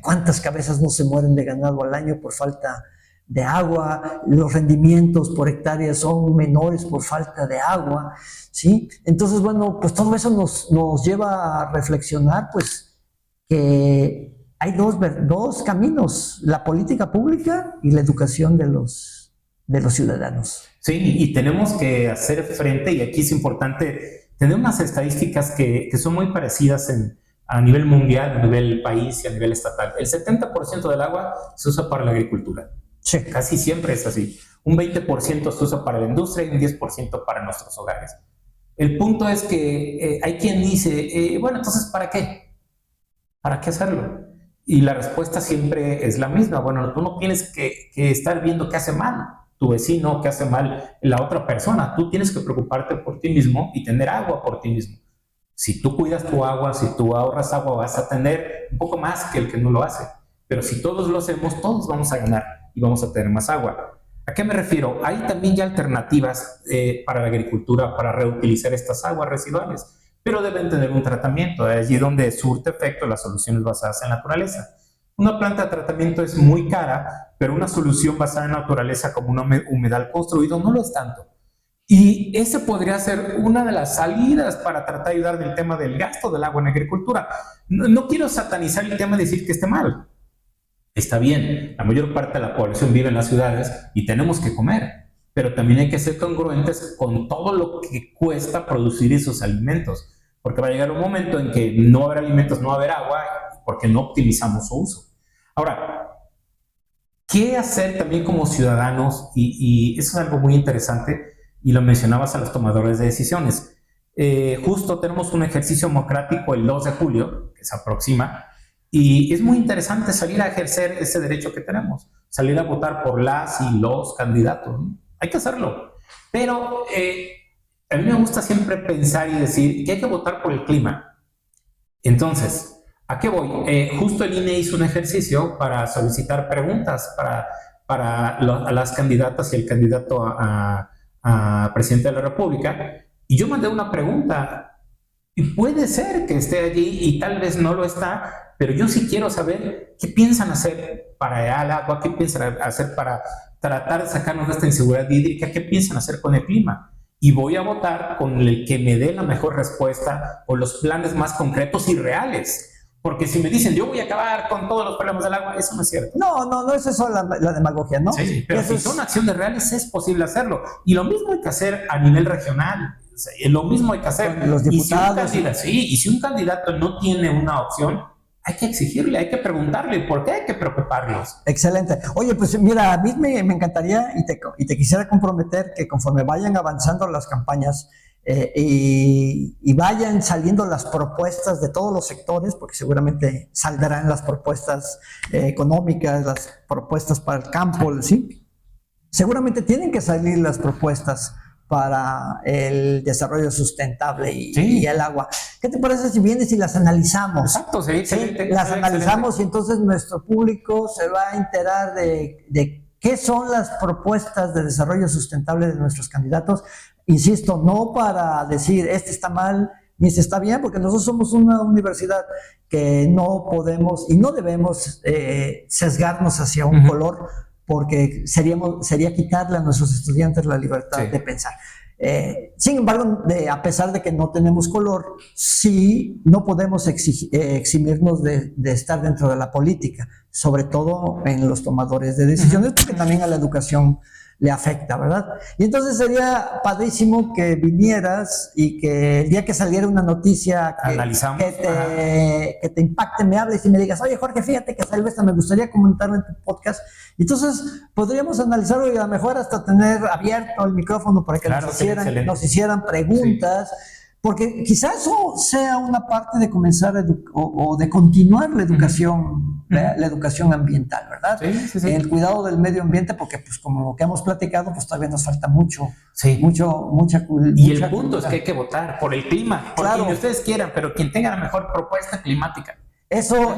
¿cuántas cabezas no se mueren de ganado al año por falta de agua? Los rendimientos por hectárea son menores por falta de agua, ¿sí? Entonces, bueno, pues todo eso nos lleva a reflexionar, pues, que hay dos caminos: la política pública y la educación de los ciudadanos. Sí, y tenemos que hacer frente, y aquí es importante tener unas estadísticas que son muy parecidas a nivel mundial, a nivel país y a nivel estatal. El 70% del agua se usa para la agricultura. Sí. Casi siempre es así. Un 20% se usa para la industria y un 10% para nuestros hogares. El punto es que hay quien dice, bueno, entonces, ¿para qué? ¿Para qué hacerlo? Y la respuesta siempre es la misma. Bueno, tú no tienes que estar viendo qué hace mal. tu vecino, qué hace mal la otra persona. Tú tienes que preocuparte por ti mismo y tener agua por ti mismo. Si tú cuidas tu agua, si tú ahorras agua, vas a tener un poco más que el que no lo hace. Pero si todos lo hacemos, todos vamos a ganar y vamos a tener más agua. ¿A qué me refiero? Hay también ya alternativas para la agricultura para reutilizar estas aguas residuales, pero deben tener un tratamiento. Allí donde surte efecto las soluciones basadas en naturaleza. Una planta de tratamiento es muy cara, pero una solución basada en naturaleza como un humedal construido no lo es tanto. Y ese podría ser una de las salidas para tratar de ayudar del tema del gasto del agua en agricultura. No quiero satanizar el tema de decir que esté mal. Está bien, la mayor parte de la población vive en las ciudades y tenemos que comer, pero también hay que ser congruentes con todo lo que cuesta producir esos alimentos, porque va a llegar un momento en que no habrá alimentos, no va a haber agua, porque no optimizamos su uso. Ahora, ¿qué hacer también como ciudadanos? Y eso es algo muy interesante, y lo mencionabas a los tomadores de decisiones. Justo tenemos un ejercicio democrático el 2 de julio, que se aproxima, y es muy interesante salir a ejercer ese derecho que tenemos, salir a votar por las y los candidatos, ¿no? Hay que hacerlo, pero a mí me gusta siempre pensar y decir que hay que votar por el clima. Entonces, ¿a qué voy? Justo el INE hizo un ejercicio para solicitar preguntas para las candidatas y el candidato a presidente de la República, y yo mandé una pregunta, y puede ser que esté allí y tal vez no lo está, pero yo sí quiero saber qué piensan hacer para el agua, qué piensan hacer para tratar de sacarnos de esta inseguridad hídrica, qué piensan hacer con el clima. Y voy a votar con el que me dé la mejor respuesta o los planes más concretos y reales. Porque si me dicen, yo voy a acabar con todos los problemas del agua, eso no es cierto. No, es eso la demagogia, ¿no? Sí, pero eso si son acciones reales, es posible hacerlo. Y lo mismo hay que hacer a nivel regional. O sea, lo mismo hay que hacer. Con los diputados. Y si un candidato no tiene una opción, hay que exigirle, hay que preguntarle por qué hay que preocuparlos. Excelente. Oye, pues mira, a mí me encantaría y te quisiera comprometer que conforme vayan avanzando las campañas y vayan saliendo las propuestas de todos los sectores, porque seguramente saldrán las propuestas económicas, las propuestas para el campo, ¿sí? Seguramente tienen que salir las propuestas para el desarrollo sustentable y el agua. ¿Qué te parece si vienes y las analizamos? Exacto, sí, excelente. Las analizamos y entonces nuestro público se va a enterar de qué son las propuestas de desarrollo sustentable de nuestros candidatos. Insisto, no para decir este está mal ni este está bien, porque nosotros somos una universidad que no podemos y no debemos sesgarnos hacia un color, porque sería quitarle a nuestros estudiantes la libertad de pensar. Sin embargo, a pesar de que no tenemos color, sí no podemos eximirnos de estar dentro de la política, sobre todo en los tomadores de decisiones, porque también a la educación le afecta, ¿verdad? Y entonces sería padrísimo que vinieras y que el día que saliera una noticia que te impacte, me hables y me digas, oye Jorge, fíjate que salió esta, me gustaría comentarlo en tu podcast. Entonces podríamos analizarlo y a lo mejor hasta tener abierto el micrófono para que nos hicieran preguntas. Sí. Porque quizás eso sea una parte de comenzar o de continuar la educación, la educación ambiental, ¿verdad? Sí. El cuidado del medio ambiente, porque pues como lo que hemos platicado, pues todavía nos falta mucha Y el punto es que hay que votar por el clima, por quien ustedes quieran, pero quien tenga la mejor propuesta climática. Eso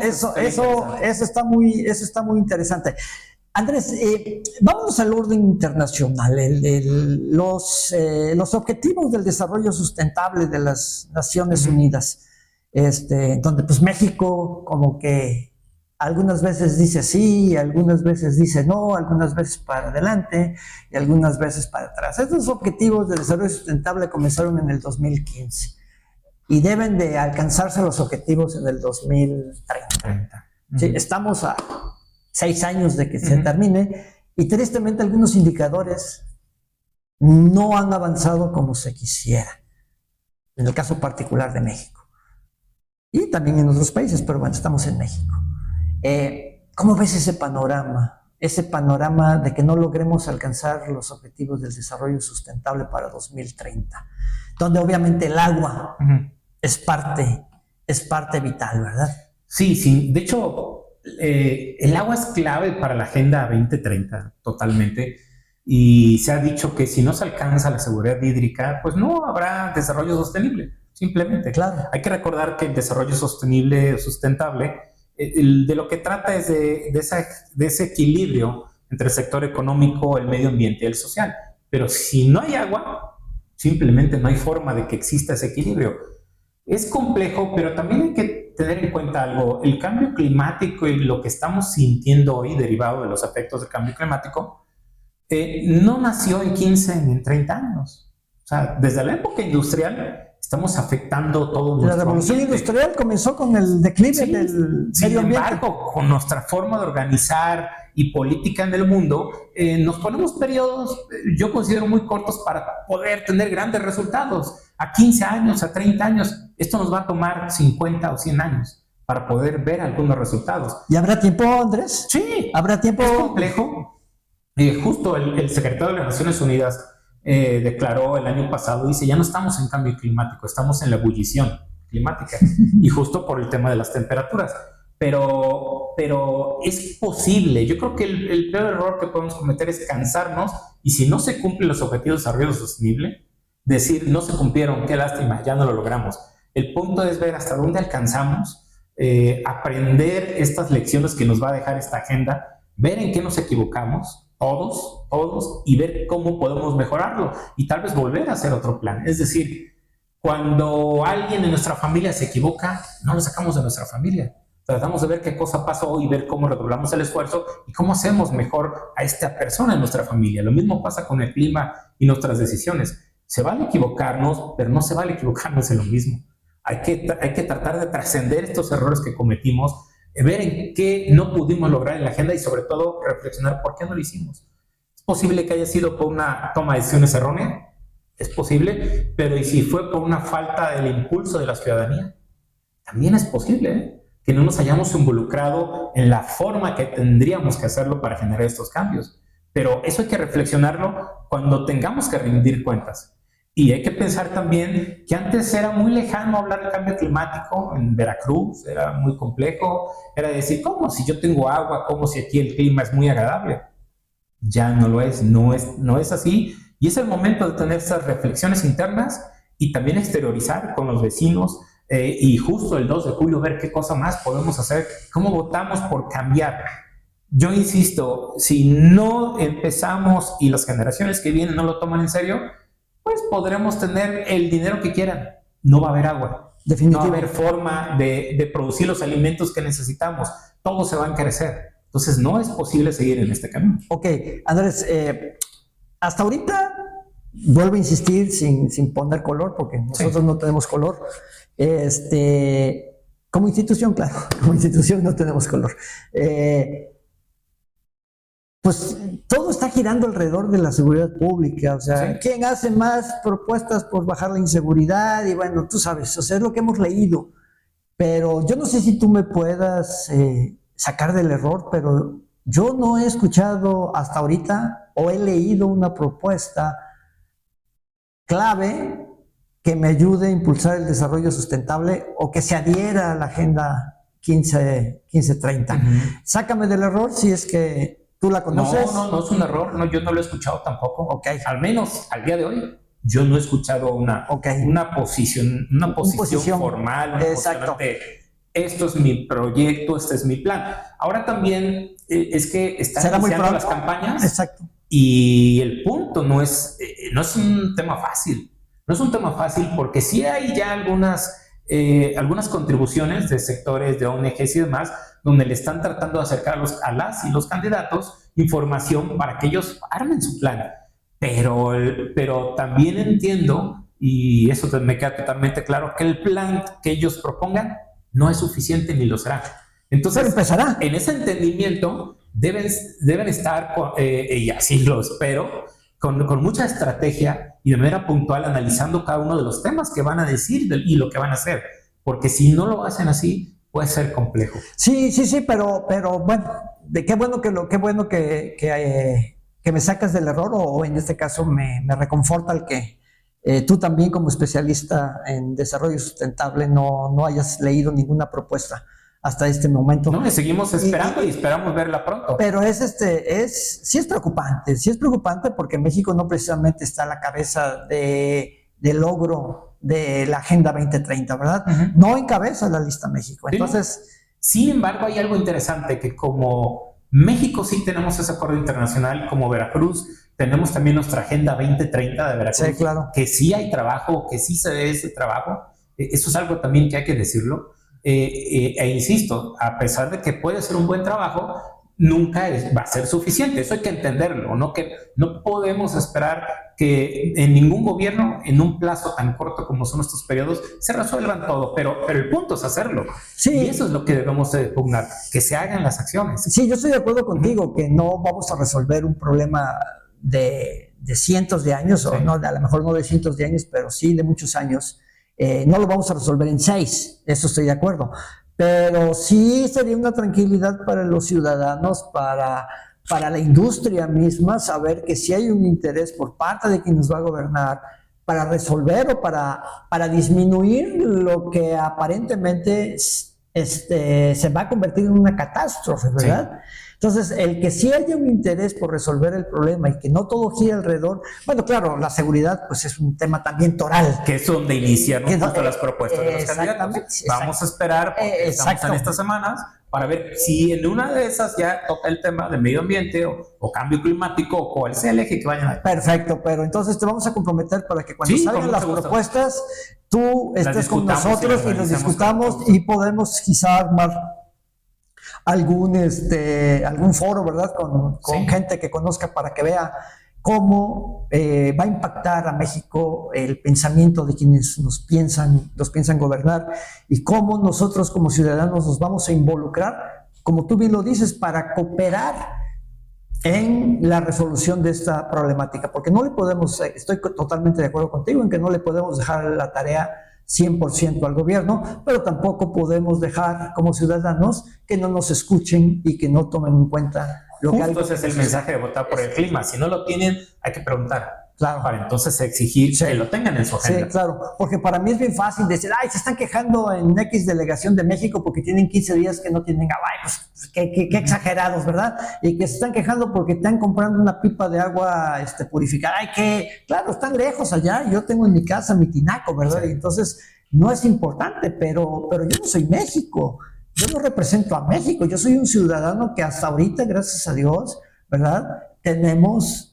está muy interesante. Andrés, vámonos al orden internacional. Los objetivos del desarrollo sustentable de las Naciones Unidas, donde pues México como que algunas veces dice sí, algunas veces dice no, algunas veces para adelante y algunas veces para atrás. Estos objetivos de desarrollo sustentable comenzaron en el 2015 y deben de alcanzarse los objetivos en el 2030. Sí, estamos a 6 años de que se termine, y tristemente algunos indicadores no han avanzado como se quisiera, en el caso particular de México, y también en otros países, pero bueno, estamos en México. ¿Cómo ves ese panorama de que no logremos alcanzar los objetivos del desarrollo sustentable para 2030, donde obviamente el agua es parte vital, ¿verdad? Sí, de hecho, el agua es clave para la Agenda 2030, totalmente. y se ha dicho que si no se alcanza la seguridad hídrica, pues no habrá desarrollo sostenible, simplemente. Claro. Hay que recordar que el desarrollo sostenible, sustentable, de lo que trata es de ese equilibrio entre el sector económico, el medio ambiente y el social. Pero si no hay agua, simplemente no hay forma de que exista ese equilibrio. Es complejo, pero también hay que tener en cuenta algo. El cambio climático y lo que estamos sintiendo hoy derivado de los efectos del cambio climático no nació en 15 ni en 30 años. O sea, desde la época industrial estamos afectando todo nuestro La revolución ambiente. industrial comenzó con el declive del medio ambiente. Sin embargo, con nuestra forma de organizar y política en el mundo, nos ponemos periodos, yo considero muy cortos para poder tener grandes resultados. A 15 años, a 30 años, esto nos va a tomar 50 o 100 años para poder ver algunos resultados. ¿Y habrá tiempo, Andrés? Sí, ¿Habrá tiempo? es complejo. Justo el secretario de las Naciones Unidas declaró el año pasado, dice, ya no estamos en cambio climático, estamos en la ebullición climática, y justo por el tema de las temperaturas. Pero es posible. Yo creo que el peor error que podemos cometer es cansarnos, y si no se cumplen los objetivos de desarrollo sostenible, decir, no se cumplieron, qué lástima, ya no lo logramos. El punto es ver hasta dónde alcanzamos, aprender estas lecciones que nos va a dejar esta agenda, ver en qué nos equivocamos, todos, y ver cómo podemos mejorarlo, y tal vez volver a hacer otro plan. Es decir, cuando alguien en nuestra familia se equivoca, no lo sacamos de nuestra familia. Tratamos de ver qué cosa pasó y ver cómo redoblamos el esfuerzo y cómo hacemos mejor a esta persona en nuestra familia. Lo mismo pasa con el clima y nuestras decisiones. Se vale equivocarnos, pero no se vale equivocarnos en lo mismo. Hay que tratar de trascender estos errores que cometimos, ver en qué no pudimos lograr en la agenda y sobre todo reflexionar por qué no lo hicimos. ¿Es posible que haya sido por una toma de decisiones errónea? Es posible, pero ¿y si fue por una falta del impulso de la ciudadanía? También es posible, ¿eh? Que no nos hayamos involucrado en la forma que tendríamos que hacerlo para generar estos cambios. Pero eso hay que reflexionarlo cuando tengamos que rendir cuentas. Y hay que pensar también que antes era muy lejano hablar del cambio climático. En Veracruz era muy complejo. Era decir, ¿cómo? Si yo tengo agua, ¿cómo si aquí el clima es muy agradable? Ya no lo es, no es así. Y es el momento de tener esas reflexiones internas y también exteriorizar con los vecinos, y justo el 2 de julio ver qué cosa más podemos hacer, cómo votamos por cambiar. Yo insisto, si no empezamos y las generaciones que vienen no lo toman en serio, pues podremos tener el dinero que quieran, no va a haber agua, no va a haber forma de producir los alimentos que necesitamos, todo se va a encarecer. Entonces no es posible seguir en este camino. Ok, Andrés, hasta ahorita, vuelvo a insistir sin poner color, porque nosotros no tenemos color. Como institución, claro, como institución no tenemos color. Pues todo está girando alrededor de la seguridad pública. O sea, ¿quién hace más propuestas por bajar la inseguridad? Y bueno, tú sabes, o sea, es lo que hemos leído. Pero yo no sé si tú me puedas sacar del error, pero yo no he escuchado hasta ahorita o he leído una propuesta clave que me ayude a impulsar el desarrollo sustentable o que se adhiera a la Agenda 1530. Sácame del error si es que tú la conoces. No es un error, no, yo no lo he escuchado tampoco. Al menos al día de hoy, yo no he escuchado una posición formal, una posición de esto es mi proyecto, este es mi plan. Ahora también es que están iniciando las campañas. Exacto. Y el punto no es un tema fácil. No es un tema fácil porque sí hay ya algunas contribuciones de sectores, de ONGs y demás, donde le están tratando de acercar a las y los candidatos información para que ellos armen su plan. Pero también entiendo, y eso me queda totalmente claro, que el plan que ellos propongan no es suficiente ni lo será. Entonces, empezará. En ese entendimiento deben estar, y así lo espero, con mucha estrategia y de manera puntual analizando cada uno de los temas que van a decir y lo que van a hacer, porque si no lo hacen así puede ser complejo. Sí, pero bueno, qué bueno que me sacas del error, o en este caso me reconforta el que tú también como especialista en desarrollo sustentable no hayas leído ninguna propuesta hasta este momento. No, y seguimos esperando y esperamos verla pronto. Pero sí es preocupante porque México no precisamente está a la cabeza del logro de la Agenda 2030, ¿verdad? Uh-huh. No encabeza la lista México. Entonces, sin embargo, hay algo interesante que como México sí tenemos ese acuerdo internacional, como Veracruz tenemos también nuestra Agenda 2030 de Veracruz, sí, claro, que sí hay trabajo, que sí se ve ese trabajo. Eso es algo también que hay que decirlo. Insisto, a pesar de que puede ser un buen trabajo, nunca va a ser suficiente. Eso hay que entenderlo, ¿no? Que no podemos esperar que en ningún gobierno, en un plazo tan corto como son estos periodos, se resuelvan todo, pero el punto es hacerlo. Sí. Y eso es lo que debemos de pugnar, que se hagan las acciones. Sí, yo estoy de acuerdo contigo, que no vamos a resolver un problema de cientos de años, sí, o no, a lo mejor no de cientos de años, pero sí de muchos años. No lo vamos a resolver en 6, eso estoy de acuerdo, pero sí sería una tranquilidad para los ciudadanos, para la industria misma, saber que sí hay un interés por parte de quien nos va a gobernar para resolver o para disminuir lo que aparentemente se va a convertir en una catástrofe, ¿verdad? Sí. Entonces, el que sí haya un interés por resolver el problema y que no todo gira alrededor, bueno, claro, la seguridad pues es un tema también toral. Que es donde inician justo las propuestas de los candidatos. Vamos a esperar, porque estamos en estas semanas, para ver si en una de esas ya toca el tema de medio ambiente o cambio climático o cuál sea el eje que vayan a... Perfecto, pero entonces te vamos a comprometer para que cuando salgan las propuestas, tú estés con nosotros y las discutamos y podemos quizá armar algún foro, ¿verdad? Con sí, gente que conozca para que vea cómo va a impactar a México el pensamiento de quienes nos piensan gobernar y cómo nosotros como ciudadanos nos vamos a involucrar, como tú bien lo dices, para cooperar en la resolución de esta problemática, porque no le podemos, estoy totalmente de acuerdo contigo en que no le podemos dejar la tarea 100% al gobierno, pero tampoco podemos dejar como ciudadanos que no nos escuchen y que no tomen en cuenta lo que Justo ese es el mensaje de votar por el clima. Si no lo tienen, hay que preguntar. Claro. Para entonces exigir que lo tengan en su agenda. Sí, claro. Porque para mí es bien fácil decir, ay, se están quejando en X delegación de México porque tienen 15 días que no tienen agua. Ay, pues qué exagerados, ¿verdad? Y que se están quejando porque están comprando una pipa de agua purificada. Ay, que, claro, están lejos allá. Yo tengo en mi casa mi tinaco, ¿verdad? Sí. Y entonces no es importante, pero yo no soy México. Yo no represento a México. Yo soy un ciudadano que hasta ahorita, gracias a Dios, ¿verdad? Tenemos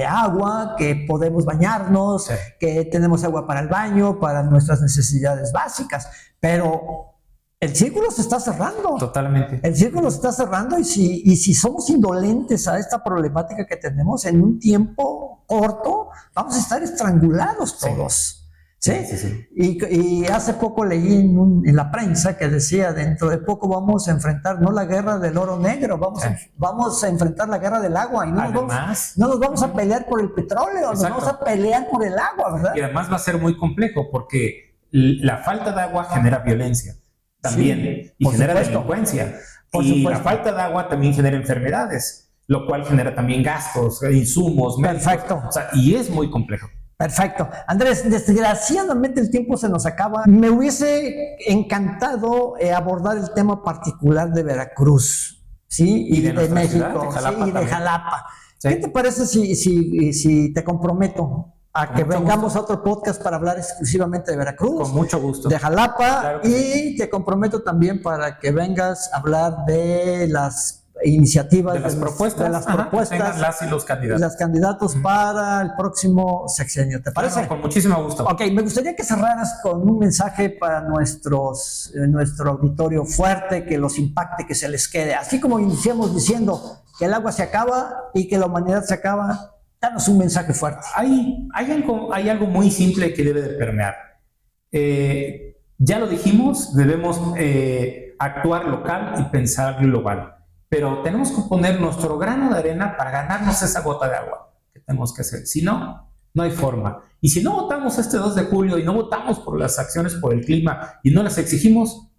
agua, que podemos bañarnos, sí, que tenemos agua para el baño, para nuestras necesidades básicas, pero el círculo se está cerrando. Totalmente. El círculo se está cerrando y si somos indolentes a esta problemática que tenemos en un tiempo corto, vamos a estar estrangulados todos. Sí. ¿Sí? Sí, sí. Y hace poco leí en la prensa que decía, dentro de poco vamos a enfrentar no la guerra del oro negro, vamos a enfrentar la guerra del agua y no nos vamos a pelear por el petróleo, nos vamos a pelear por el agua, ¿verdad? Y además va a ser muy complejo porque la falta de agua genera violencia también, sí, y genera delincuencia. Y la falta de agua también genera enfermedades, lo cual genera también gastos, insumos, perfecto, médicos, o sea, y es muy complejo. Perfecto. Andrés, desgraciadamente el tiempo se nos acaba. Me hubiese encantado abordar el tema particular de Veracruz, ¿sí? Y de México, ciudad, de Jalapa, sí, y de Jalapa. Sí. ¿Qué te parece si te comprometo a que vengamos a otro podcast para hablar exclusivamente de Veracruz? Con mucho gusto. De Jalapa, claro, y sí, te comprometo también para que vengas a hablar de las iniciativas, de las propuestas, las y los candidatos. Las candidatos para el próximo sexenio. ¿Te parece? Claro, con muchísimo gusto. Ok, me gustaría que cerraras con un mensaje para nuestro auditorio fuerte, que los impacte, que se les quede. Así como iniciamos diciendo que el agua se acaba y que la humanidad se acaba, danos un mensaje fuerte. Hay algo muy simple que debe de permear. Ya lo dijimos, debemos actuar local y pensar global. Pero tenemos que poner nuestro grano de arena para ganarnos esa gota de agua que tenemos que hacer. Si no, no hay forma. Y si no votamos este 2 de julio y no votamos por las acciones por el clima y no las exigimos,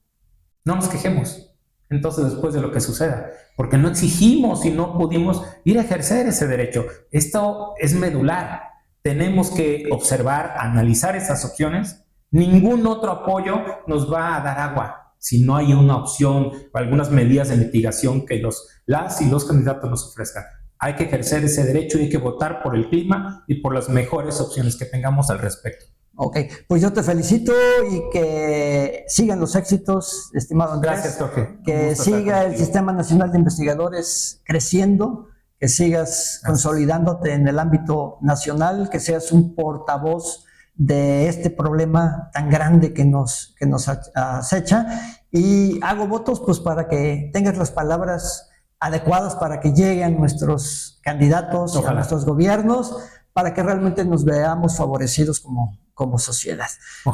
no nos quejemos. Entonces, después de lo que suceda, porque no exigimos y no pudimos ir a ejercer ese derecho. Esto es medular. Tenemos que observar, analizar esas opciones. Ningún otro apoyo nos va a dar agua. si no hay una opción o algunas medidas de mitigación que las y los candidatos nos ofrezcan. Hay que ejercer ese derecho y hay que votar por el clima y por las mejores opciones que tengamos al respecto. Ok, pues yo te felicito y que sigan los éxitos, estimado Andrés. Gracias, Jorge. Que siga el Sistema Nacional de Investigadores creciendo, que sigas consolidándote en el ámbito nacional, que seas un portavoz de este problema tan grande que nos acecha, y hago votos pues para que tengas las palabras adecuadas para que lleguen nuestros candidatos, a nuestros gobiernos, para que realmente nos veamos favorecidos como sociedad.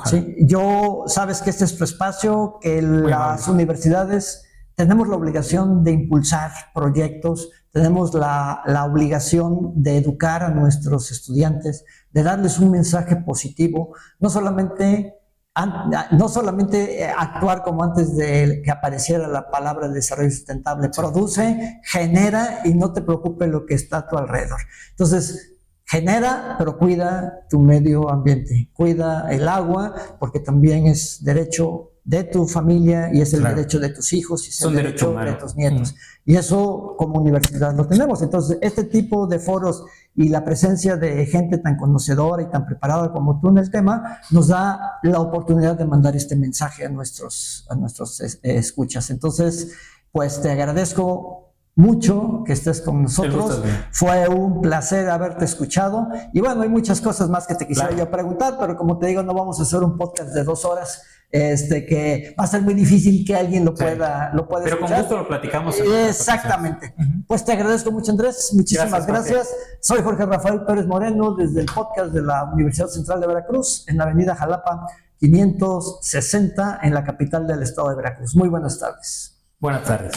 ¿Sí? Yo, sabes que este es tu espacio, que las universidades tenemos la obligación de impulsar proyectos, tenemos la obligación de educar a nuestros estudiantes, de darles un mensaje positivo, no solamente actuar como antes de que apareciera la palabra desarrollo sustentable. Produce, genera y no te preocupe lo que está a tu alrededor. Entonces, genera, pero cuida tu medio ambiente, cuida el agua, porque también es derecho de tu familia y es el derecho de tus hijos y es el derecho de tus nietos. Y eso como universidad lo tenemos. Entonces, este tipo de foros y la presencia de gente tan conocedora y tan preparada como tú en el tema nos da la oportunidad de mandar este mensaje a nuestros escuchas. Entonces, pues te agradezco mucho que estés con nosotros. Fue un placer haberte escuchado. Y bueno, hay muchas cosas más que te quisiera yo preguntar, pero como te digo, no vamos a hacer un podcast de 2 horas. Que va a ser muy difícil que alguien lo pueda pero escuchar. Pero con gusto lo platicamos. Exactamente. Pues te agradezco mucho, Andrés. Muchísimas gracias. Soy Jorge Rafael Pérez Moreno desde el podcast de la Universidad Central de Veracruz en la avenida Jalapa 560 en la capital del estado de Veracruz. Muy buenas tardes. Buenas tardes.